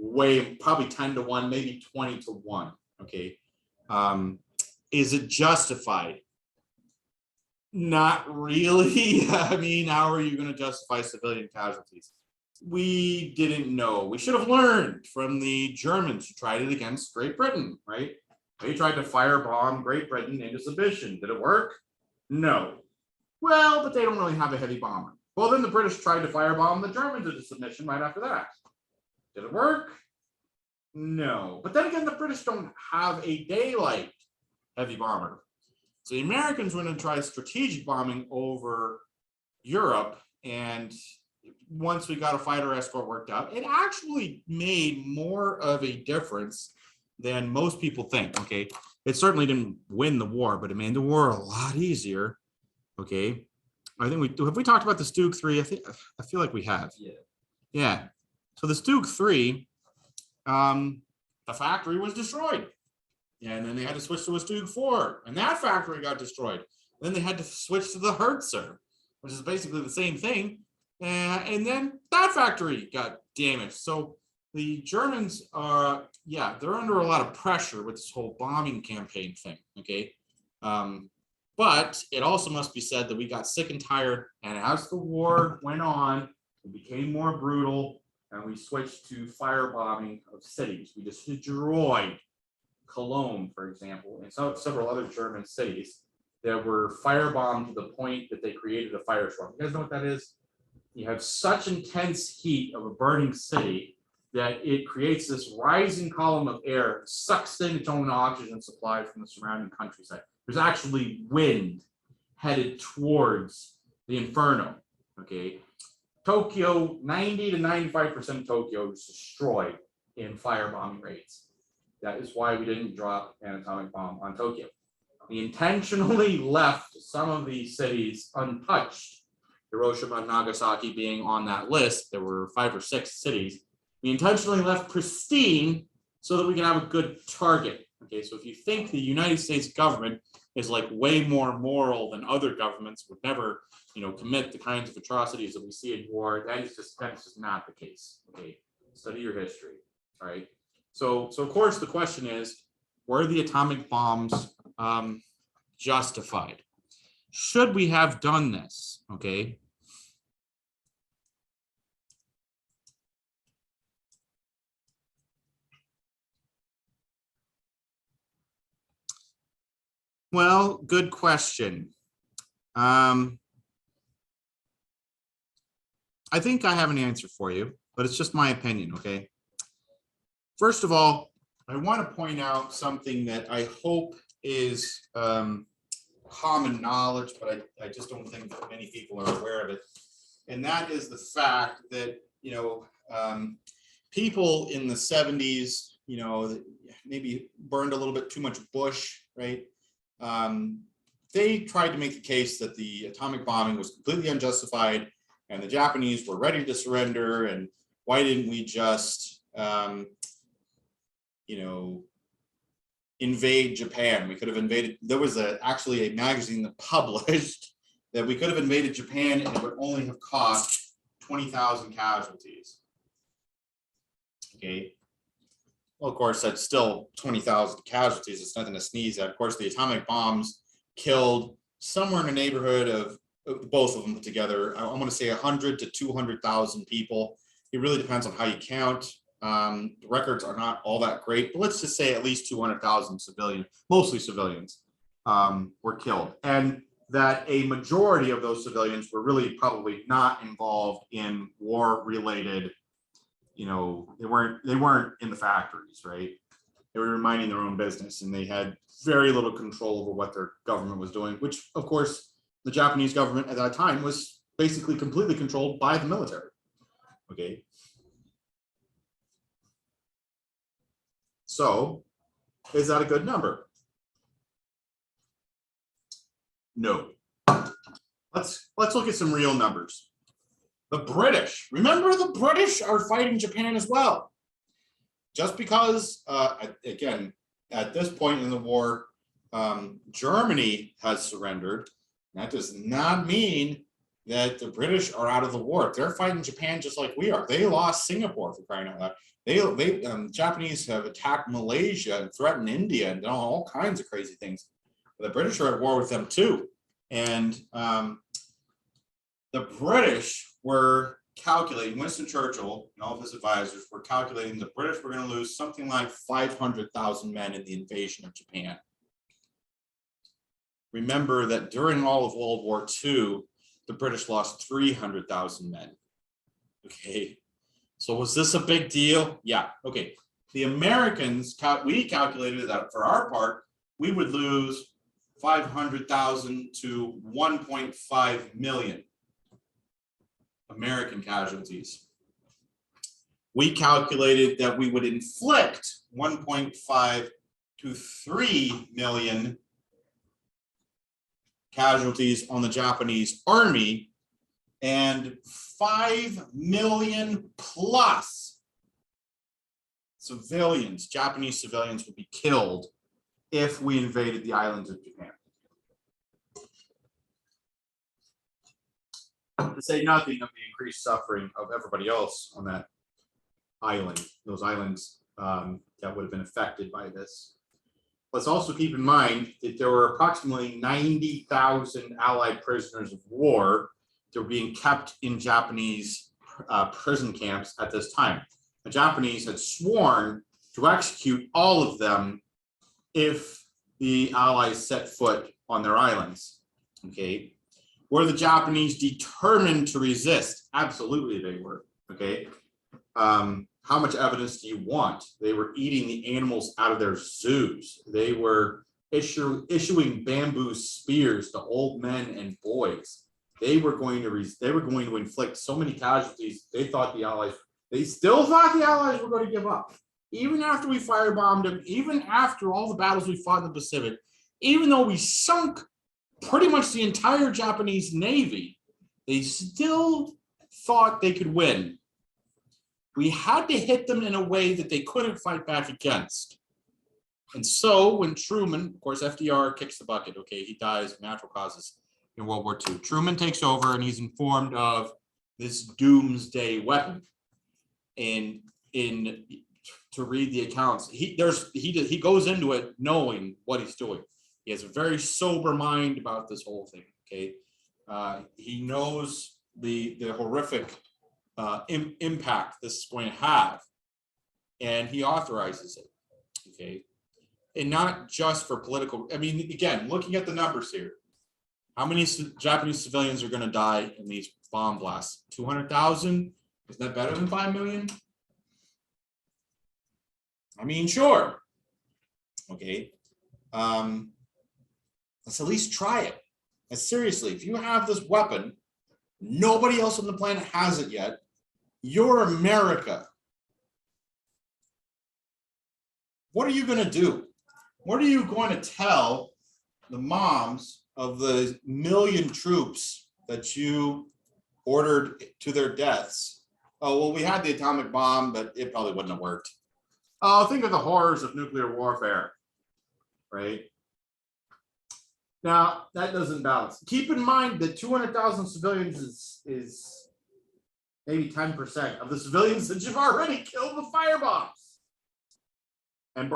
probably 10 to 1, maybe 20 to 1. Okay, is it justified? Not really. I mean, how are you going to justify civilian casualties? We didn't know. We should have learned from the Germans who tried it against Great Britain, right? They tried to firebomb Great Britain into submission. Did it work? No. Well, but they don't really have a heavy bomber. Well, then the British tried to firebomb the Germans into submission right after that. Did it work? No. But then again, the British don't have a daylight heavy bomber. So the Americans were going to try strategic bombing over Europe, and once we got a fighter escort worked out, it actually made more of a difference than most people think, okay? It certainly didn't win the war, but it made the war a lot easier, okay? I think have we talked about the Stug 3? I feel like we have. Yeah. So the Stug 3, the factory was destroyed. And then they had to switch to a Stug 4, and that factory got destroyed. Then they had to switch to the Hertzer, which is basically the same thing. And then that factory got damaged. So the Germans are, yeah, they're under a lot of pressure with this whole bombing campaign thing, okay? But it also must be said that we got sick and tired, and as the war went on, it became more brutal. and we switched to firebombing of cities. We destroyed Cologne, for example, and several other German cities that were firebombed to the point that they created a firestorm. You guys know what that is? You have such intense heat of a burning city that it creates this rising column of air, sucks in its own oxygen supply from the surrounding countryside. There's actually wind headed towards the inferno. Okay, Tokyo, 90 to 95% of Tokyo is destroyed in firebombing raids. That is why we didn't drop an atomic bomb on Tokyo. We intentionally left some of these cities untouched, Hiroshima and Nagasaki being on that list. There were 5 or 6 cities. We intentionally left pristine so that we can have a good target. Okay, so if you think the United States government is like way more moral than other governments, would never, commit the kinds of atrocities that we see in war, that's just not the case. Okay, study your history. All right. So of course the question is, were the atomic bombs justified? Should we have done this? Okay. Well, good question. I think I have an answer for you, but it's just my opinion, okay? First of all, I want to point out something that I hope is common knowledge, but I just don't think that many people are aware of it. And that is the fact that, people in the 70s, maybe burned a little bit too much bush, right? They tried to make the case that the atomic bombing was completely unjustified and the Japanese were ready to surrender. And why didn't we just, invade Japan? We could have invaded. There was actually a magazine that published that we could have invaded Japan and it would only have cost 20,000 casualties. Okay. Well, of course, that's still 20,000 casualties. It's nothing to sneeze at. Of course, the atomic bombs killed somewhere in the neighborhood of both of them put together. I'm going to say 100 to 200,000 people. It really depends on how you count. The records are not all that great, but let's just say at least 200,000 civilians, mostly civilians, were killed. And that a majority of those civilians were really probably not involved in war-related, they weren't in the factories, right? They were minding their own business and they had very little control over what their government was doing, which of course the Japanese government at that time was basically completely controlled by the military. Okay. So is that a good number? No. Let's look at some real numbers. The British, remember the British are fighting Japan as well. Just because, again, at this point in the war, Germany has surrendered, that does not mean that the British are out of the war. They're fighting Japan just like we are. They lost Singapore, for crying out loud. Japanese have attacked Malaysia and threatened India and done all kinds of crazy things. But the British are at war with them too. And the British were calculating, Winston Churchill and all of his advisors were calculating the British were going to lose something like 500,000 men in the invasion of Japan. Remember that during all of World War II, the British lost 300,000 men. Okay, so was this a big deal? Yeah, okay. The Americans, we calculated that for our part, we would lose 500,000 to 1.5 million American casualties. We calculated that we would inflict 1.5 to 3 million casualties on the Japanese army, and 5 million plus civilians, Japanese civilians, would be killed if we invaded the islands of Japan. To say nothing of the increased suffering of everybody else on that island, those islands that would have been affected by this. Let's also keep in mind that there were approximately 90,000 Allied prisoners of war that were being kept in Japanese prison camps at this time. The Japanese had sworn to execute all of them if the Allies set foot on their islands. Okay, were the Japanese determined to resist? Absolutely, they were. Okay, how much evidence do you want? They were eating the animals out of their zoos. They were issuing bamboo spears to old men and boys. They were going to inflict so many casualties. They still thought the Allies were going to give up. Even after we firebombed them, even after all the battles we fought in the Pacific, even though we sunk pretty much the entire Japanese Navy, they still thought they could win. We had to hit them in a way that they couldn't fight back against. And so when Truman, of course, FDR kicks the bucket, okay, he dies of natural causes in World War II. Truman takes over and he's informed of this doomsday weapon. And to read the accounts, he goes into it knowing what he's doing. He has a very sober mind about this whole thing. Okay, he knows the horrific impact this is going to have, and he authorizes it. Okay, and not just for political. I mean, again, looking at the numbers here, how many Japanese civilians are going to die in these bomb blasts? 200,000. Isn't that better than 5 million? I mean, sure. Okay. Let's at least try it. And seriously, if you have this weapon, nobody else on the planet has it yet. You're America. What are you going to do? What are you going to tell the moms of the million troops that you ordered to their deaths? Oh, well, we had the atomic bomb, but it probably wouldn't have worked. Oh, think of the horrors of nuclear warfare, right? Now, that doesn't balance. Keep in mind that 200,000 civilians is maybe 10% of the civilians that you've already killed with firebombs. And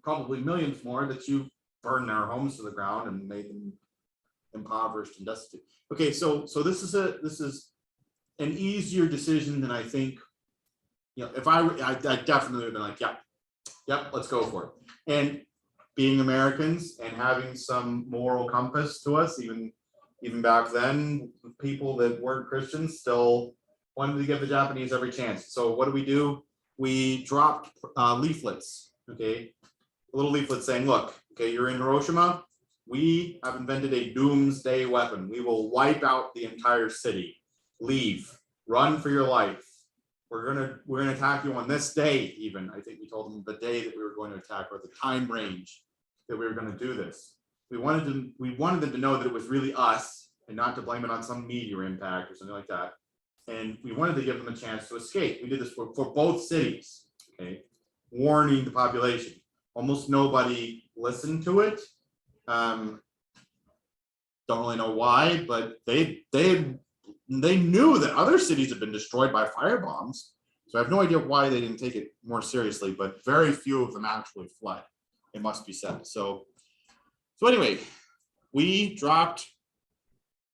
probably millions more that you've burned their homes to the ground and made them impoverished and destitute. Okay, so this is an easier decision than I think. If I definitely would have been like, yep, let's go for it. And being Americans and having some moral compass to us, even back then, people that weren't Christians still wanted to give the Japanese every chance. So what do? We dropped leaflets, okay? A little leaflet saying, look, okay, you're in Hiroshima. We have invented a doomsday weapon. We will wipe out the entire city. Leave, run for your life. We're gonna attack you on this day, even. I think we told them the day that we were going to attack, or the time range that we were going to do this. We wanted them to know that it was really us and not to blame it on some meteor impact or something like that. And we wanted to give them a chance to escape. We did this for both cities, okay? Warning the population. Almost nobody listened to it. Don't really know why, but they knew that other cities had been destroyed by firebombs. So I have no idea why they didn't take it more seriously, but very few of them actually fled, it must be said. So anyway, we dropped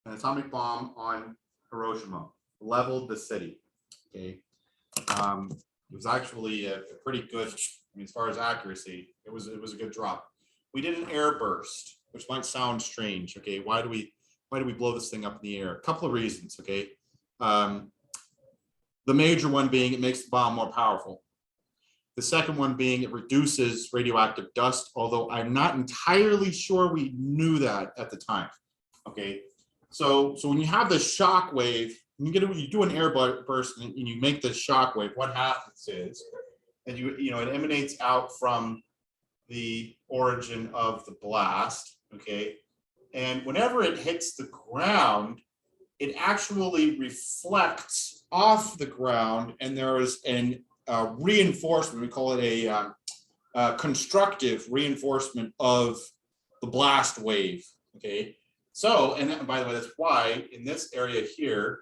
an atomic bomb on Hiroshima, leveled the city. Okay. It was actually a pretty good, as far as accuracy, it was a good drop. We did an air burst, which might sound strange. Okay, why do we blow this thing up in the air? A couple of reasons. Okay, the major one being it makes the bomb more powerful. The second one being it reduces radioactive dust, although I'm not entirely sure we knew that at the time. Okay, so when you have the shock wave, you do an air burst and you make the shock wave, what happens is, and it emanates out from the origin of the blast. Okay, and whenever it hits the ground, it actually reflects off the ground, and there is a reinforcement. We call it a constructive reinforcement of the blast wave. Okay, so, and by the way, that's why in this area here,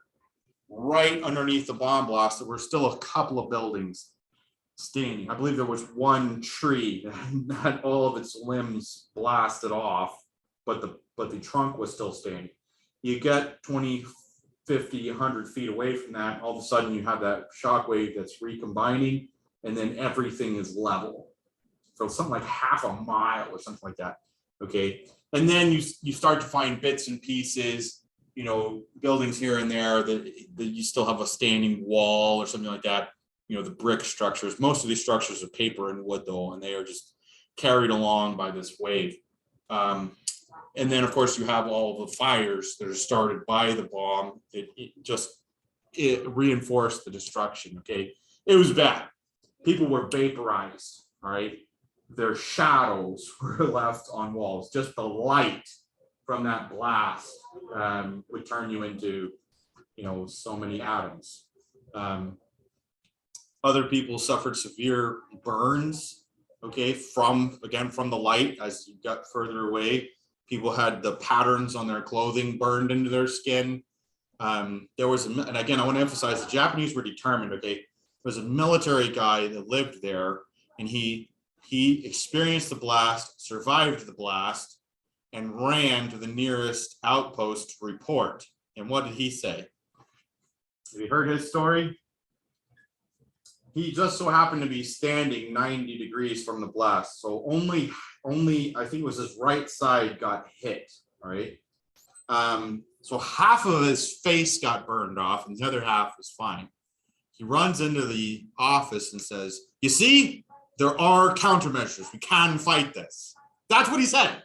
right underneath the bomb blast, there were still a couple of buildings standing. I believe there was one tree that had all of its limbs blasted off, but the trunk was still standing. You get 20, 50, 100 feet away from that, all of a sudden you have that shock wave that's recombining, and then everything is level. So something like half a mile or something like that. Okay. And then you start to find bits and pieces, you know, buildings here and there that you still have a standing wall or something like that. You know, the brick structures, most of these structures are paper and wood though, and they are just carried along by this wave. And then of course you have all the fires that are started by the bomb. It reinforced the destruction. Okay. It was bad. People were vaporized. All right. Their shadows were left on walls. Just the light from that blast would turn you into, you know, so many atoms. Other people suffered severe burns, okay, from the light as you got further away. People had the patterns on their clothing burned into their skin. There was, and again, I want to emphasize the Japanese were determined, okay. There was a military guy that lived there, and he experienced the blast, survived the blast, and ran to the nearest outpost to report. And what did he say? Have you heard his story? He just so happened to be standing 90 degrees from the blast. So only I think it was his right side got hit. All right. So half of his face got burned off and the other half was fine. He runs into the office and says, "You see, there are countermeasures. We can fight this." That's what he said.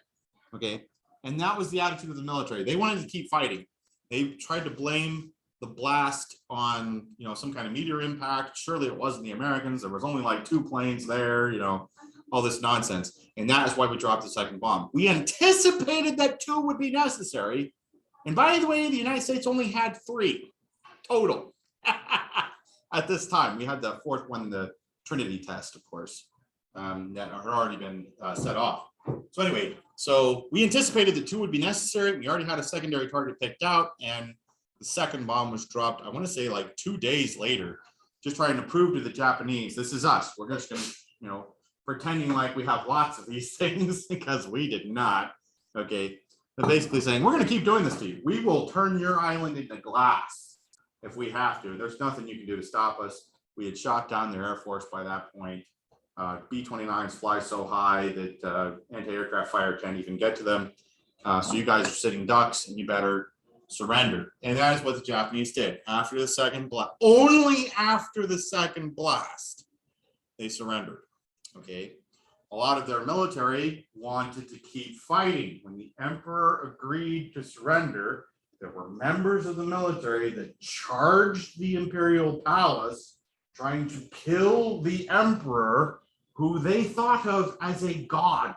Okay. And that was the attitude of the military. They wanted to keep fighting. They tried to blame the blast on, you know, some kind of meteor impact. Surely it wasn't the Americans. There was only like 2 planes there, you know, all this nonsense. And that is why we dropped the second bomb. We anticipated that 2 would be necessary. And by the way, the United States only had 3 total at this time. We had the 4th one, the Trinity test, of course, that had already been set off. So anyway, so we anticipated that 2 would be necessary. We already had a secondary target picked out, and the second bomb was dropped, I want to say like 2 days later, just trying to prove to the Japanese, this is us. We're just going to, you know, pretending like we have lots of these things because we did not. Okay. But basically saying, we're going to keep doing this to you. We will turn your island into glass if we have to. There's nothing you can do to stop us. We had shot down their Air Force by that point. B-29s fly so high that anti-aircraft fire can't even get to them. So you guys are sitting ducks and you better surrender. And that is what the Japanese did after the second blast. Only after the second blast, they surrendered. Okay. A lot of their military wanted to keep fighting. When the emperor agreed to surrender, there were members of the military that charged the imperial palace, trying to kill the emperor, who they thought of as a god.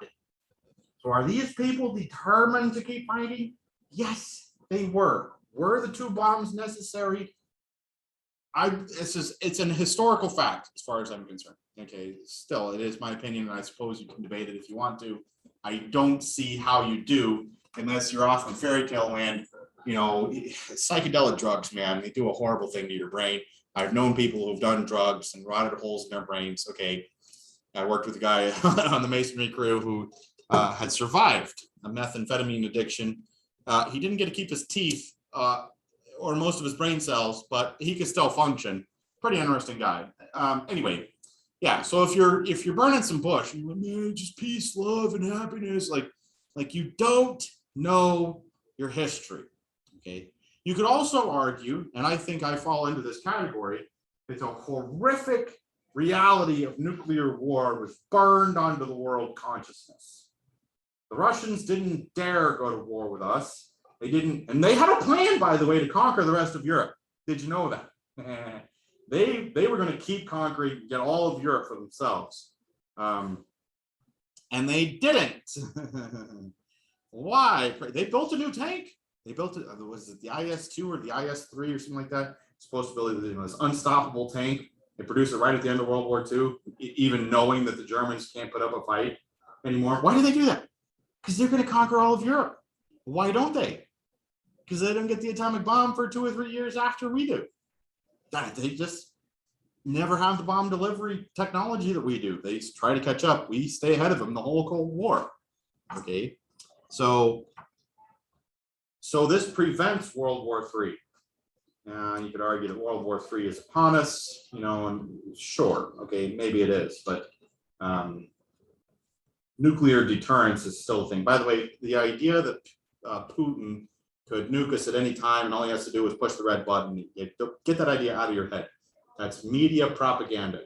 So are these people determined to keep fighting? Yes, they were. Were the 2 bombs necessary? It's an historical fact as far as I'm concerned. Okay, still, it is my opinion, and I suppose you can debate it if you want to. I don't see how you do unless you're off in fairy tale land. You know, psychedelic drugs, man, they do a horrible thing to your brain. I've known people who've done drugs and rotted holes in their brains. Okay, I worked with a guy on the masonry crew who had survived a methamphetamine addiction. He didn't get to keep his teeth or most of his brain cells, but he could still function. Pretty interesting guy. Anyway, yeah. So if you're burning some bush, you're like, man, just peace, love, and happiness. Like you don't know your history. Okay. You could also argue, and I think I fall into this category, that the horrific reality of nuclear war was burned onto the world consciousness. The Russians didn't dare go to war with us. They didn't, and they had a plan, by the way, to conquer the rest of Europe. Did you know that? They were going to keep conquering, get all of Europe for themselves. And they didn't. Why? They built a new tank. They built it, was it the IS-2 or the IS-3 or something like that? It's supposed to be this unstoppable tank. They produced it right at the end of World War II, even knowing that the Germans can't put up a fight anymore. Why do they do that? Because they're going to conquer all of Europe. Why don't they? Because they don't get the atomic bomb for 2 or 3 years after we do. They just never have the bomb delivery technology that we do. They try to catch up. We stay ahead of them the whole Cold War. Okay, so this prevents World War III. You could argue that World War III is upon us, you know, and sure, okay, maybe it is, but nuclear deterrence is still a thing. By the way, the idea that Putin could nuke us at any time and all he has to do is push the red button, get that idea out of your head. That's media propaganda.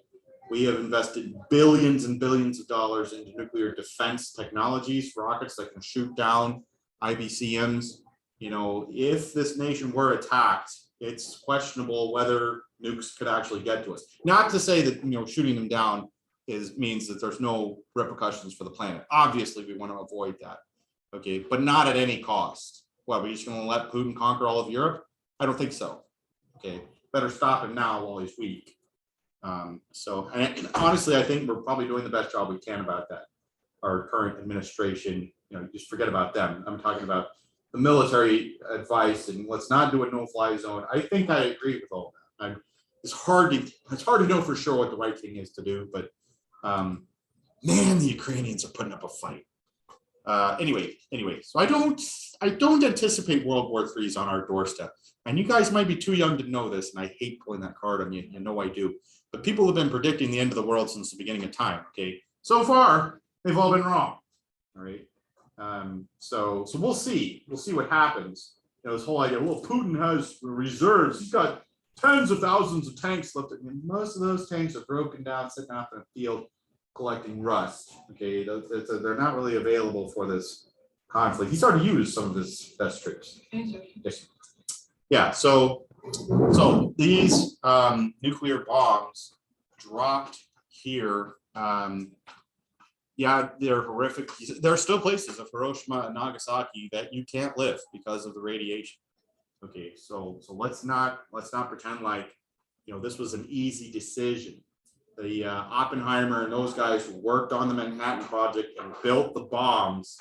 We have invested billions and billions of dollars into nuclear defense technologies, rockets that can shoot down IBCMs. You know, if this nation were attacked, it's questionable whether nukes could actually get to us. Not to say that, you know, shooting them down means that there's no repercussions for the planet. Obviously, we want to avoid that, okay, but not at any cost. What, we're just going to let Putin conquer all of Europe? I don't think so. Okay, better stop him now while he's weak. And honestly, I think we're probably doing the best job we can about that. Our current administration, you know, just forget about them. I'm talking about the military advice and let's not do a no-fly zone. I think I agree with all that. It's hard to know for sure what the right thing is to do, but man, the Ukrainians are putting up a fight. Anyway, so I don't anticipate World War III is on our doorstep. And you guys might be too young to know this, and I hate pulling that card on you. You know I do. But people have been predicting the end of the world since the beginning of time. Okay, so far they've all been wrong. All right. So we'll see. We'll see what happens. You know, this whole idea. Well, Putin has reserves. He's got tens of thousands of tanks left. And most of those tanks are broken down, sitting out in a field, collecting rust. Okay, they're not really available for this conflict. He's already used some of his best troops. Yeah. So these nuclear bombs dropped here. Yeah, they're horrific. There are still places of Hiroshima and Nagasaki that you can't live because of the radiation. Okay, so let's not pretend like, you know, this was an easy decision. The Oppenheimer and those guys who worked on the Manhattan Project and built the bombs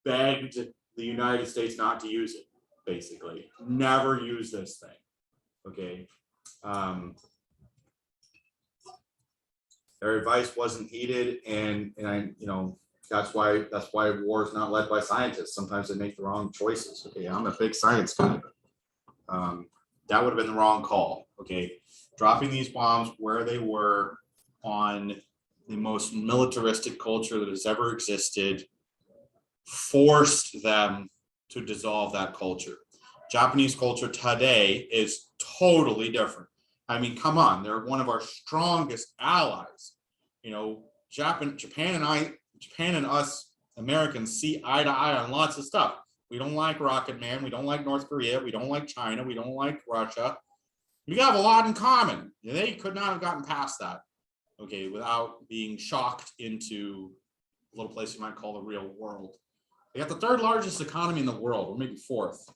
begged the United States not to use it. Basically, never use this thing. Okay. Their advice wasn't heeded, and you know, that's why war is not led by scientists. Sometimes they make the wrong choices. Okay, I'm a big science guy, but that would have been the wrong call. Okay, dropping these bombs where they were on the most militaristic culture that has ever existed forced them to dissolve that culture. Japanese culture today is totally different. I mean, come on, they're one of our strongest allies. You know, Japan and us Americans see eye to eye on lots of stuff. We don't like Rocket Man. We don't like North Korea. We don't like China. We don't like Russia. We have a lot in common. They could not have gotten past that, okay, without being shocked into a little place you might call the real world. They got the third largest economy in the world, or maybe fourth.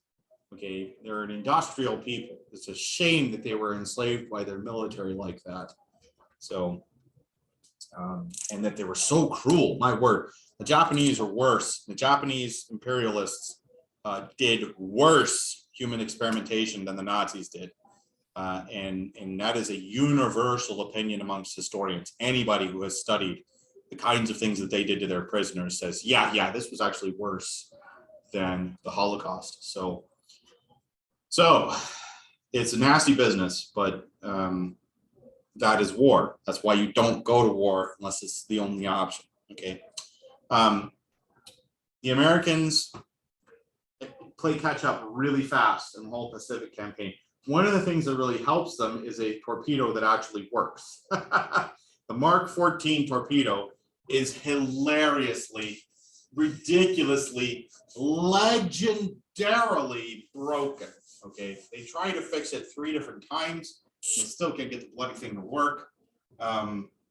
Okay, they're an industrial people. It's a shame that they were enslaved by their military like that. So, and that they were so cruel. My word, the Japanese are worse. The Japanese imperialists did worse human experimentation than the Nazis did. And that is a universal opinion amongst historians. Anybody who has studied the kinds of things that they did to their prisoners says, yeah, this was actually worse than the Holocaust. So it's a nasty business, but that is war. That's why you don't go to war unless it's the only option. Okay. The Americans play catch up really fast in the whole Pacific campaign. One of the things that really helps them is a torpedo that actually works. The Mark 14 torpedo is hilariously, ridiculously, legendarily broken. Okay, they tried to fix it 3 different times. They still can't get the bloody thing to work.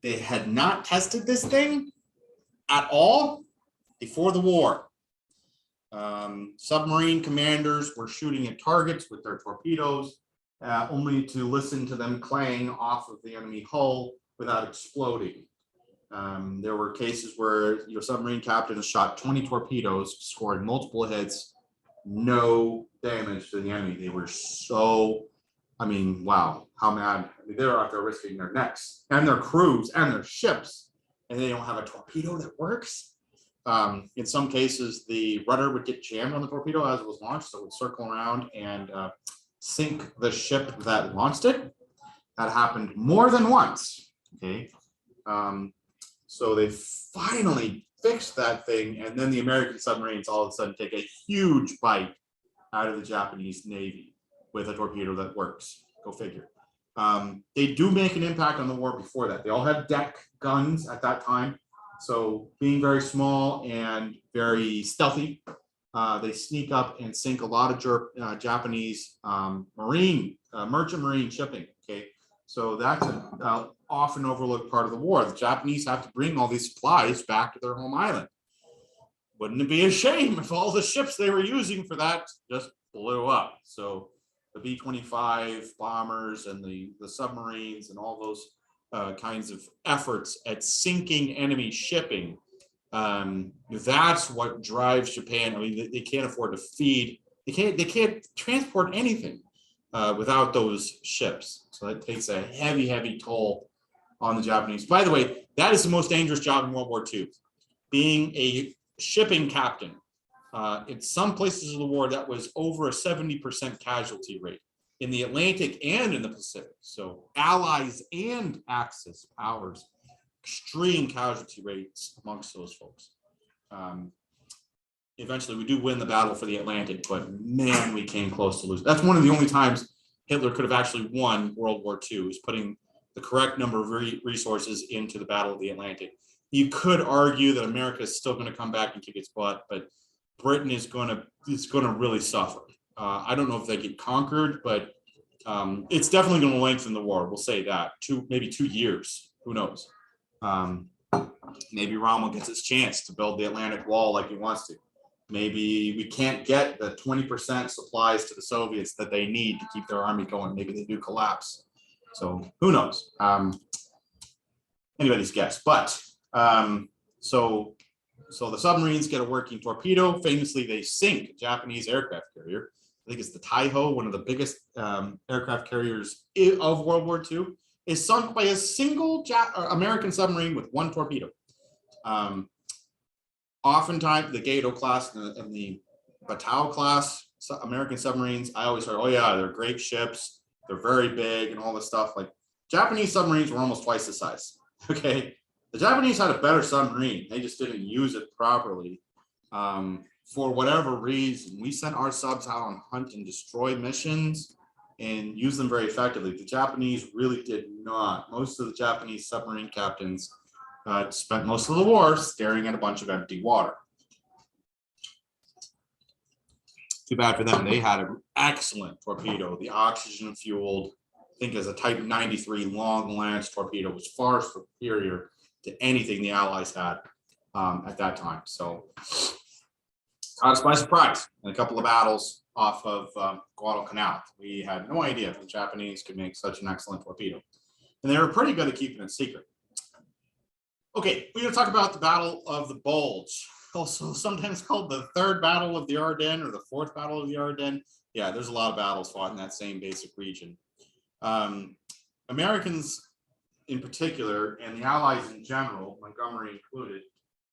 They had not tested this thing at all before the war. Submarine commanders were shooting at targets with their torpedoes, only to listen to them clang off of the enemy hull without exploding. There were cases where your submarine captains shot 20 torpedoes, scored multiple hits, no damage to the enemy. They were so, I mean, wow, how mad. I mean, they're out there risking their necks and their crews and their ships, and they don't have a torpedo that works. In some cases, the rudder would get jammed on the torpedo as it was launched, so it would circle around and sink the ship that launched it. That happened more than once. Okay. So they finally fixed that thing, and then the American submarines all of a sudden take a huge bite out of the Japanese Navy with a torpedo that works. Go figure. They do make an impact on the war before that. They all had deck guns at that time. So being very small and very stealthy, they sneak up and sink a lot of Japanese merchant marine shipping. Okay. So that's an often overlooked part of the war. The Japanese have to bring all these supplies back to their home island. Wouldn't it be a shame if all the ships they were using for that just blew up? So the B-25 bombers and the submarines and all those kinds of efforts at sinking enemy shipping, that's what drives Japan. I mean, they can't afford to feed. They can't transport anything without those ships. So that takes a heavy, heavy toll on the Japanese. By the way, that is the most dangerous job in World War II. Being a shipping captain, in some places of the war, that was over a 70% casualty rate in the Atlantic and in the Pacific. So Allies and Axis powers, extreme casualty rates amongst those folks. Eventually, we do win the battle for the Atlantic, but man, we came close to losing. That's one of the only times Hitler could have actually won World War II, is putting the correct number of resources into the Battle of the Atlantic. You could argue that America is still going to come back and kick its butt, but Britain is going to really suffer. I don't know if they get conquered, but it's definitely going to lengthen the war. We'll say that maybe 2 years. Who knows? Maybe Rommel gets his chance to build the Atlantic Wall like he wants to. Maybe we can't get the 20% supplies to the Soviets that they need to keep their army going. Maybe they do collapse. So who knows? Anybody's guess. But so the submarines get a working torpedo. Famously, they sink a Japanese aircraft carrier. I think it's the Taiho, one of the biggest aircraft carriers of World War II, is sunk by a single American submarine with one torpedo. Oftentimes, the Gato class and the Batao class American submarines, I always heard, oh yeah, they're great ships, they're very big and all this stuff. Like, Japanese submarines were almost twice the size. Okay, the Japanese had a better submarine, they just didn't use it properly. For whatever reason, we sent our subs out on hunt and destroy missions and use them very effectively. The Japanese really did not. Most of the Japanese submarine captains spent most of the war staring at a bunch of empty water. Too bad for them. They had an excellent torpedo. The oxygen fueled, I think as a Type 93 long lance torpedo, was far superior to anything the Allies had at that time. So caught us by surprise in a couple of battles off of Guadalcanal. We had no idea the Japanese could make such an excellent torpedo. And they were pretty good at keeping it secret. Okay, we're going to talk about the Battle of the Bulge, also sometimes called the Third Battle of the Ardennes or the Fourth Battle of the Ardennes. Yeah, there's a lot of battles fought in that same basic region. Americans in particular, and the Allies in general, Montgomery included,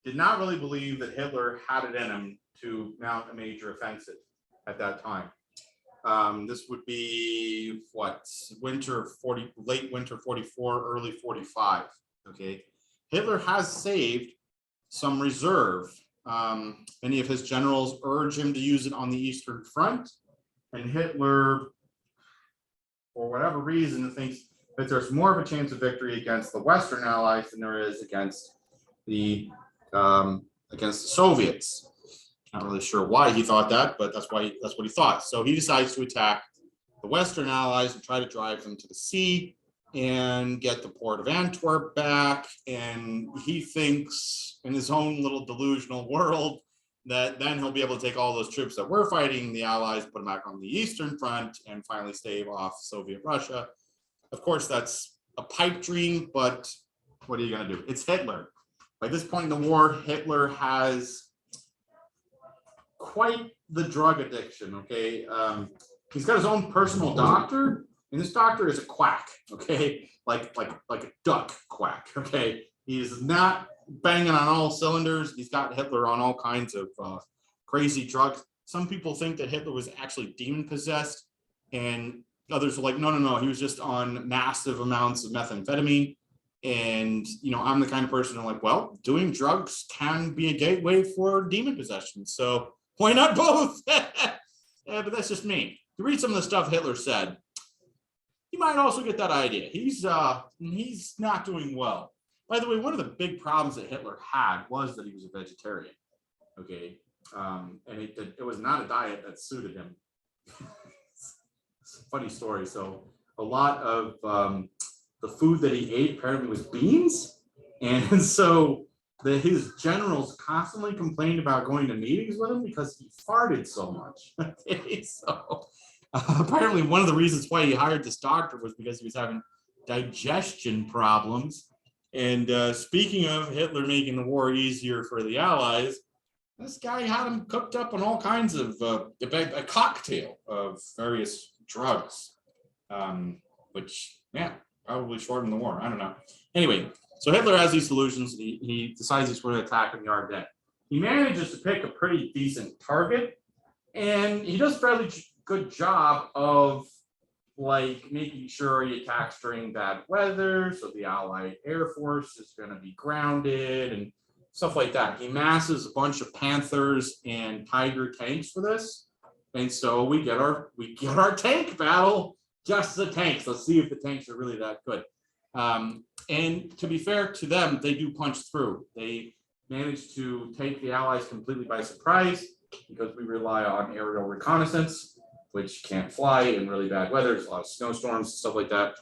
did not really believe that Hitler had it in him to mount a major offensive at that time. This would be what, late winter 44, early 45. Okay, Hitler has saved some reserve. Many of his generals urge him to use it on the Eastern Front, and Hitler, for whatever reason, thinks that there's more of a chance of victory against the Western Allies than there is against the Soviets. Not really sure why he thought that, but that's what he thought. So he decides to attack the Western Allies and try to drive them to the sea and get the port of Antwerp back. And he thinks, in his own little delusional world, that then he'll be able to take all those troops that were fighting the Allies, put them back on the Eastern Front, and finally stave off Soviet Russia. Of course, that's a pipe dream, but what are you going to do? It's Hitler. By this point in the war, Hitler has quite the drug addiction, okay? He's got his own personal doctor, and this doctor is a quack, okay? Like a duck quack, okay? He's not banging on all cylinders. He's got Hitler on all kinds of crazy drugs. Some people think that Hitler was actually demon possessed. And others were like, no, no, no, he was just on massive amounts of methamphetamine. And, you know, I'm the kind of person who's like, well, doing drugs can be a gateway for demon possession. So why not both? Yeah, but that's just me. You read some of the stuff Hitler said, you might also get that idea. He's not doing well. By the way, one of the big problems that Hitler had was that he was a vegetarian. Okay. And it was not a diet that suited him. Funny story. So a lot of the food that he ate apparently was beans. And so his generals constantly complained about going to meetings with him because he farted so much. Okay, so apparently one of the reasons why he hired this doctor was because he was having digestion problems. And speaking of Hitler making the war easier for the Allies, this guy had him cooked up on all kinds of a cocktail of various drugs, which, yeah, probably shortened the war. I don't know. Anyway, so Hitler has these solutions. He decides he's going to attack in the Ardennes. He manages to pick a pretty decent target, and he does a fairly good job of like making sure he attacks during bad weather, so the Allied Air Force is going to be grounded and stuff like that. He masses a bunch of Panthers and Tiger tanks for this, and so we get our tank battle. Just the tanks. Let's see if the tanks are really that good. And to be fair to them, they do punch through. They manage to take the Allies completely by surprise because we rely on aerial reconnaissance, which can't fly in really bad weather. There's a lot of snowstorms, stuff like that.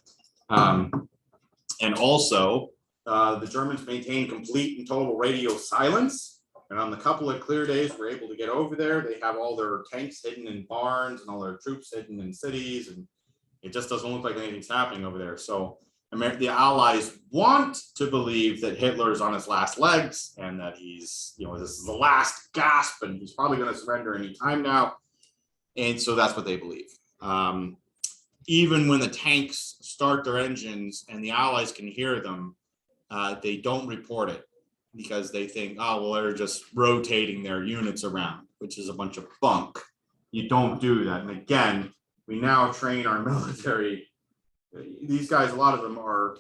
And also, the Germans maintain complete and total radio silence. And on the couple of clear days we're able to get over there, they have all their tanks hidden in barns and all their troops hidden in cities. And it just doesn't look like anything's happening over there. So the Allies want to believe that Hitler is on his last legs and that he's, you know, this is the last gasp and he's probably going to surrender any time now. And so that's what they believe. Even when the tanks start their engines and the Allies can hear them, they don't report it because they think, oh, well, they're just rotating their units around, which is a bunch of bunk. You don't do that. And again, we now train our military. These guys, a lot of them are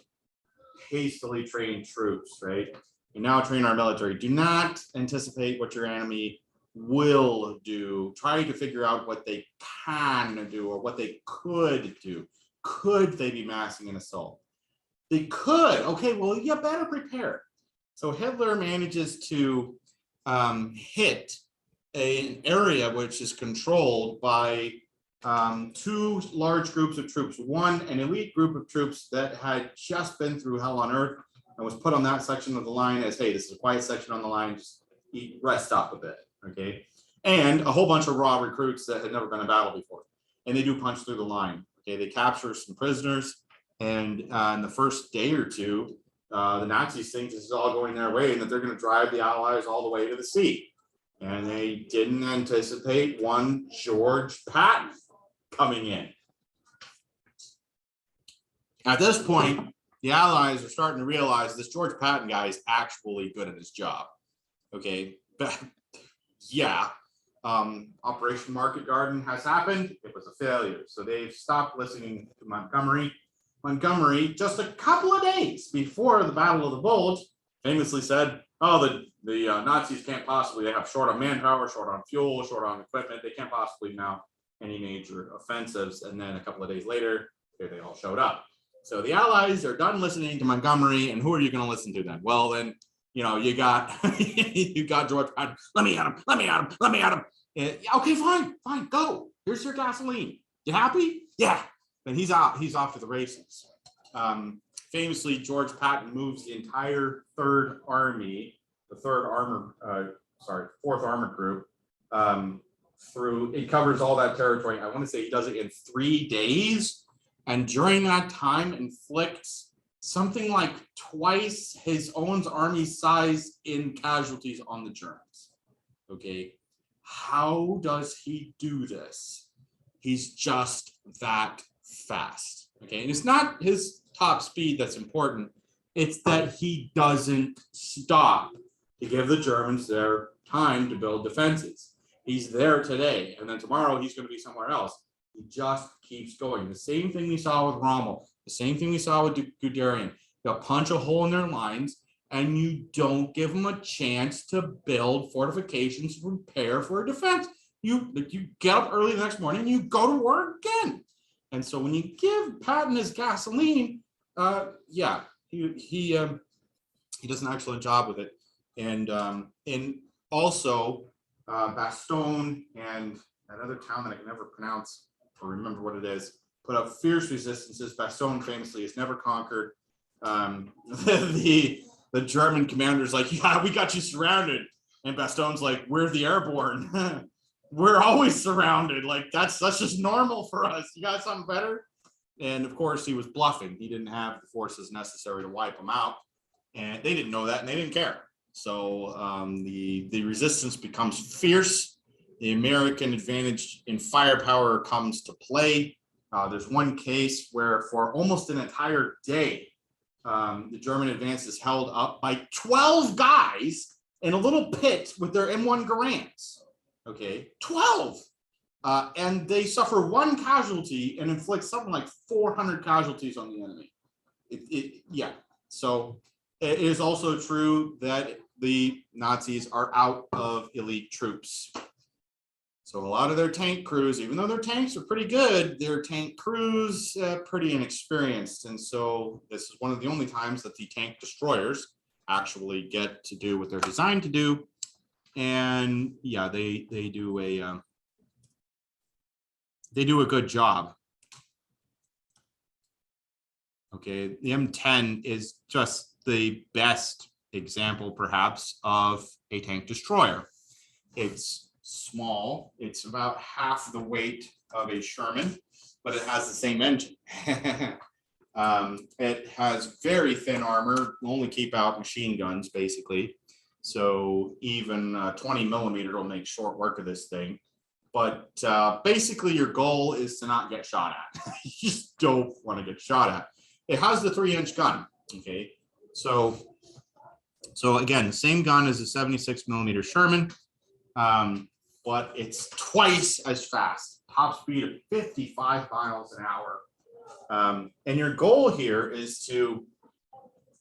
hastily trained troops, right? We now train our military. Do not anticipate what your enemy will do. Try to figure out what they can do or what they could do. Could they be massing an assault? They could. Okay, well, you better prepare. So Hitler manages to hit an area which is controlled by two large groups of troops. One, an elite group of troops that had just been through hell on earth and was put on that section of the line as, hey, this is a quiet section on the line, just rest up a bit, okay? And a whole bunch of raw recruits that had never been in battle before. And they do punch through the line, okay? They capture some prisoners, and in the first day or two, the Nazis think this is all going their way and that they're going to drive the Allies all the way to the sea. And they didn't anticipate one George Patton coming in. At this point, the Allies are starting to realize this George Patton guy is actually good at his job. Okay, but yeah, Operation Market Garden has happened. It was a failure. So they've stopped listening to Montgomery. Montgomery, just a couple of days before the Battle of the Bulge, famously said, oh, the Nazis can't possibly, they have short on manpower, short on fuel, short on equipment. They can't possibly mount any major offensives. And then a couple of days later, they all showed up. So the Allies are done listening to Montgomery, and who are you going to listen to then? Well, then, you know, you got George Patton. Let me at him. Okay, fine, go. Here's your gasoline. You happy? Yeah. Then he's out. He's off to the races. Famously, George Patton moves the entire Third Army, the Fourth Armored Group, through. It covers all that territory. I want to say he does it in 3 days, and during that time, inflicts something like twice his own army size in casualties on the Germans. Okay, how does he do this? He's just that fast. Okay, and it's not his top speed that's important. It's that he doesn't stop to give the Germans their time to build defenses. He's there today, and then tomorrow he's going to be somewhere else. He just keeps going. The same thing we saw with Rommel, the same thing we saw with Guderian. They'll punch a hole in their lines, and you don't give them a chance to build fortifications, prepare for a defense. You get up early the next morning, and you go to war again. And so when you give Patton his gasoline, yeah, he does an excellent job with it. And also Bastogne and another town that I can never pronounce or remember what it is, put up fierce resistances. Bastogne famously is never conquered. The German commander's like, yeah, we got you surrounded. And Baston's like, we're the airborne. We're always surrounded. Like, that's just normal for us. You got something better? And of course, he was bluffing. He didn't have the forces necessary to wipe them out. And they didn't know that, and they didn't care. So the resistance becomes fierce. The American advantage in firepower comes to play. There's one case where for almost an entire day, the German advance is held up by 12 guys in a little pit with their M1 Garands. Okay, 12. And they suffer one casualty and inflict something like 400 casualties on the enemy. Yeah, so it is also true that the Nazis are out of elite troops. So a lot of their tank crews, even though their tanks are pretty good, their tank crews pretty inexperienced. And so this is one of the only times that the tank destroyers actually get to do what they're designed to do. And yeah, they do a good job. Okay, the M10 is just the best example, perhaps, of a tank destroyer. It's small. It's about half the weight of a Sherman, but it has the same engine. It has very thin armor, only keep out machine guns, basically. So even 20 millimeter will make short work of this thing. But basically, your goal is to not get shot at. You just don't want to get shot at. It has the 3-inch gun. Okay, so again, same gun as a 76 millimeter Sherman, but it's twice as fast. Top speed of 55 miles an hour. And your goal here is to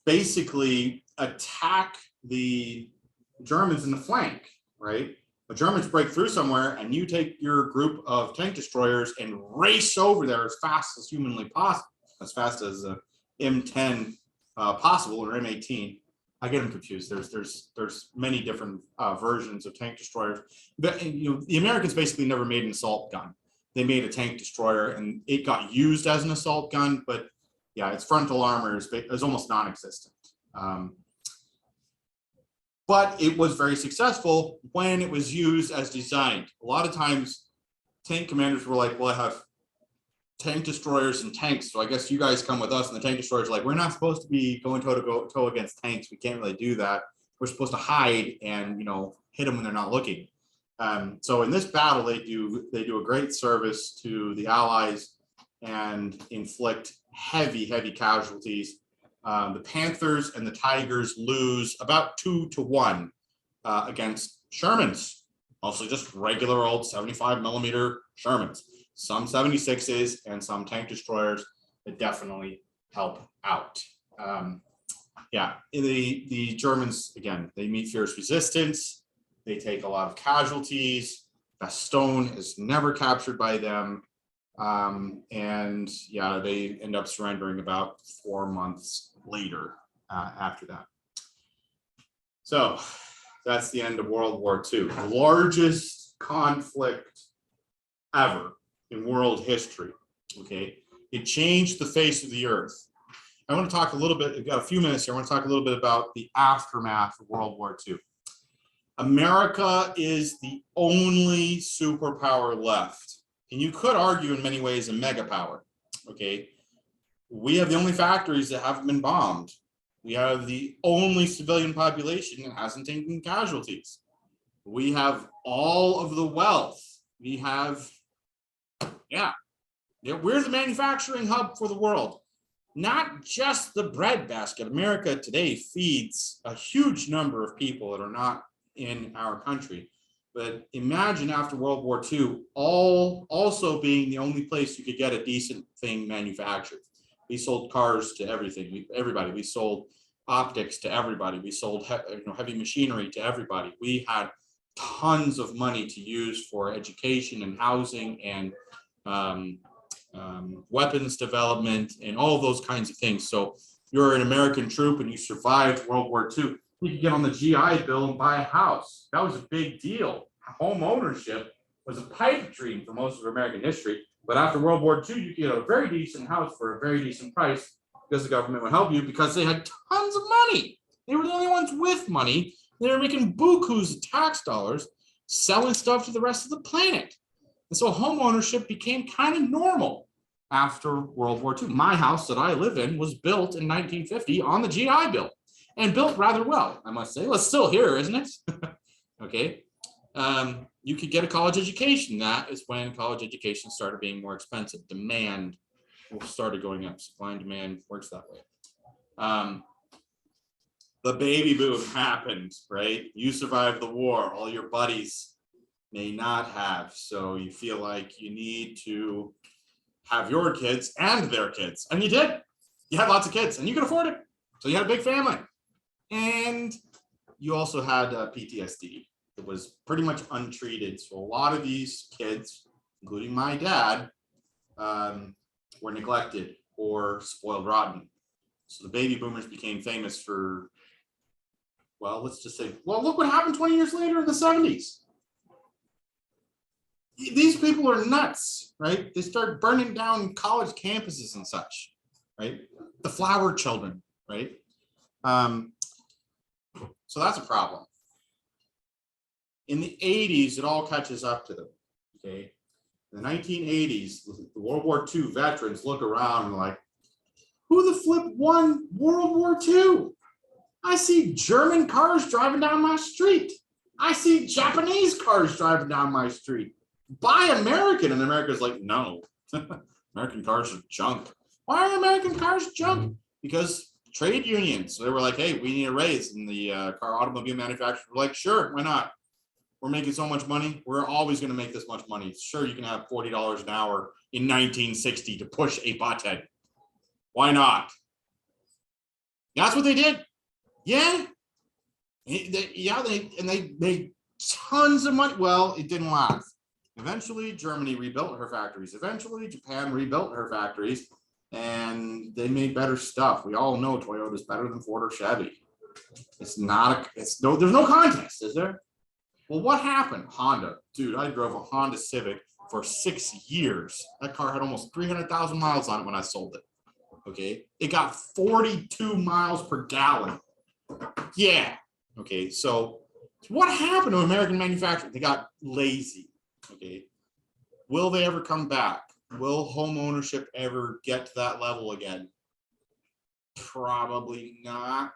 basically attack the Germans in the flank, right? The Germans break through somewhere, and you take your group of tank destroyers and race over there as fast as humanly possible, as fast as M10 possible, or M18. I get them confused. There's many different versions of tank destroyers. But the Americans basically never made an assault gun. They made a tank destroyer, and it got used as an assault gun. But yeah, its frontal armor is almost non-existent. But it was very successful when it was used as designed. A lot of times, tank commanders were like, well, I have tank destroyers and tanks, so I guess you guys come with us. And the tank destroyers are like, we're not supposed to be going toe against tanks. We can't really do that. We're supposed to hide and hit them when they're not looking. So in this battle, they do a great service to the Allies and inflict heavy casualties. The Panthers and the Tigers lose about 2-1 against Shermans, mostly just regular old 75 millimeter Shermans. Some 76s and some tank destroyers that definitely help out. Yeah, the Germans, again, they meet fierce resistance. They take a lot of casualties. Bastogne is never captured by them. And yeah, they end up surrendering about 4 months later after that. So that's the end of World War II, the largest conflict ever in world history. Okay, it changed the face of the earth. I want to talk a little bit, I've got a few minutes here. I want to talk a little bit about the aftermath of World War II. America is the only superpower left. And you could argue in many ways a mega power. Okay, we have the only factories that haven't been bombed. We have the only civilian population that hasn't taken casualties. We have all of the wealth. We have, we're the manufacturing hub for the world. Not just the breadbasket. America today feeds a huge number of people that are not in our country. But imagine after World War II, also being the only place you could get a decent thing manufactured. We sold cars to everything, everybody. We sold optics to everybody. We sold heavy machinery to everybody. We had tons of money to use for education and housing and weapons development and all of those kinds of things. So you're an American troop and you survived World War II. You could get on the GI Bill and buy a house. That was a big deal. Home ownership was a pipe dream for most of American history. But after World War II, you could get a very decent house for a very decent price because the government would help you because they had tons of money. They were the only ones with money. They were making bukus of tax dollars, selling stuff to the rest of the planet. And so home ownership became kind of normal after World War II. My house that I live in was built in 1950 on the GI Bill and built rather well, I must say. Well, it's still here, isn't it? Okay. You could get a college education. That is when college education started being more expensive. Demand started going up. Supply and demand works that way. The baby boom happened, right? You survived the war. All your buddies may not have. So you feel like you need to have your kids and their kids. And you did. You had lots of kids and you could afford it. So you had a big family. And you also had PTSD. It was pretty much untreated. So a lot of these kids, including my dad, were neglected or spoiled rotten. So the baby boomers became famous for, well, let's just say, well, look what happened 20 years later in the 70s. These people are nuts, right? They start burning down college campuses and such, right? The flower children, right? So that's a problem. In the 80s, it all catches up to them, okay? In the 1980s, the World War II veterans look around and like, who the flip won World War II? I see German cars driving down my street. I see Japanese cars driving down my street. Buy American. And America's like, no, American cars are junk. Why are American cars junk? Because trade unions. So they were like, hey, we need a raise. And the automobile manufacturers were like, sure, why not? We're making so much money. We're always going to make this much money. Sure, you can have $40 an hour in 1960 to push a butthead. Why not? That's what they did. Yeah. They made tons of money. Well, it didn't last. Eventually, Germany rebuilt her factories. Eventually, Japan rebuilt her factories, and they made better stuff. We all know Toyota's better than Ford or Chevy. There's no contest, is there? Well, what happened? Honda. Dude, I drove a Honda Civic for 6 years. That car had almost 300,000 miles on it when I sold it. Okay. It got 42 miles per gallon. Yeah. Okay. So what happened to American manufacturing? They got lazy. Okay. Will they ever come back? Will home ownership ever get to that level again? Probably not.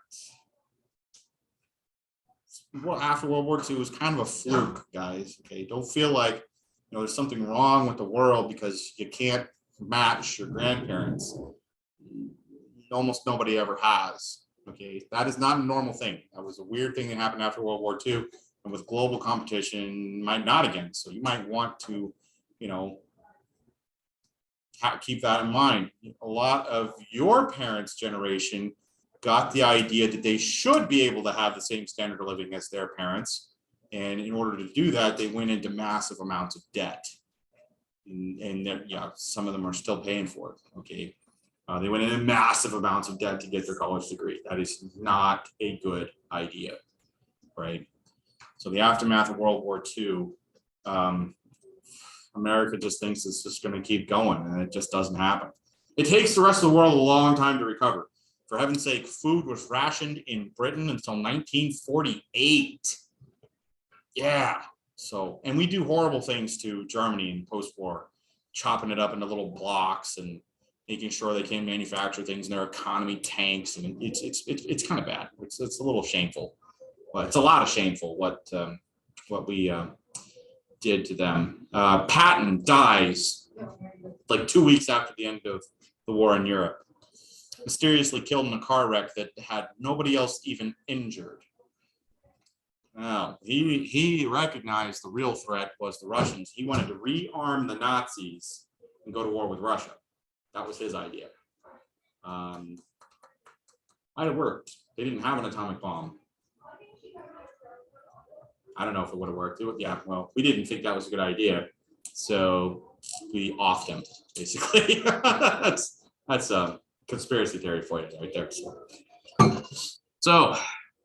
Well, after World War II was kind of a fluke, guys. Okay, don't feel like there's something wrong with the world because you can't match your grandparents. Almost nobody ever has. Okay, that is not a normal thing. That was a weird thing that happened after World War II, and with global competition, might not again. So you might want to, keep that in mind. A lot of your parents' generation got the idea that they should be able to have the same standard of living as their parents. And in order to do that, they went into massive amounts of debt. And some of them are still paying for it, okay? They went into massive amounts of debt to get their college degree. That is not a good idea, right? So the aftermath of World War II, America just thinks it's just gonna keep going, and it just doesn't happen. It takes the rest of the world a long time to recover. For heaven's sake, food was rationed in Britain until 1948. Yeah. So, and we do horrible things to Germany in post-war, chopping it up into little blocks and making sure they can't manufacture things and their economy tanks. And it's kind of bad. It's a little shameful, but it's a lot of shameful what we did to them. Patton dies like 2 weeks after the end of the war in Europe. Mysteriously killed in a car wreck that had nobody else even injured. Well, he recognized the real threat was the Russians. He wanted to rearm the Nazis and go to war with Russia. That was his idea. Might have worked. They didn't have an atomic bomb. I don't know if it would have worked. Yeah, well, we didn't think that was a good idea, so we offed him, basically. that's a conspiracy theory for you right there. So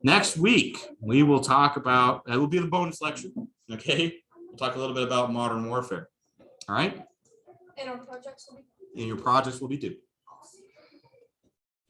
next week we will talk about, that will be the bonus lecture. Okay, we'll talk a little bit about modern warfare. All right. And our projects will be. And your projects will be due.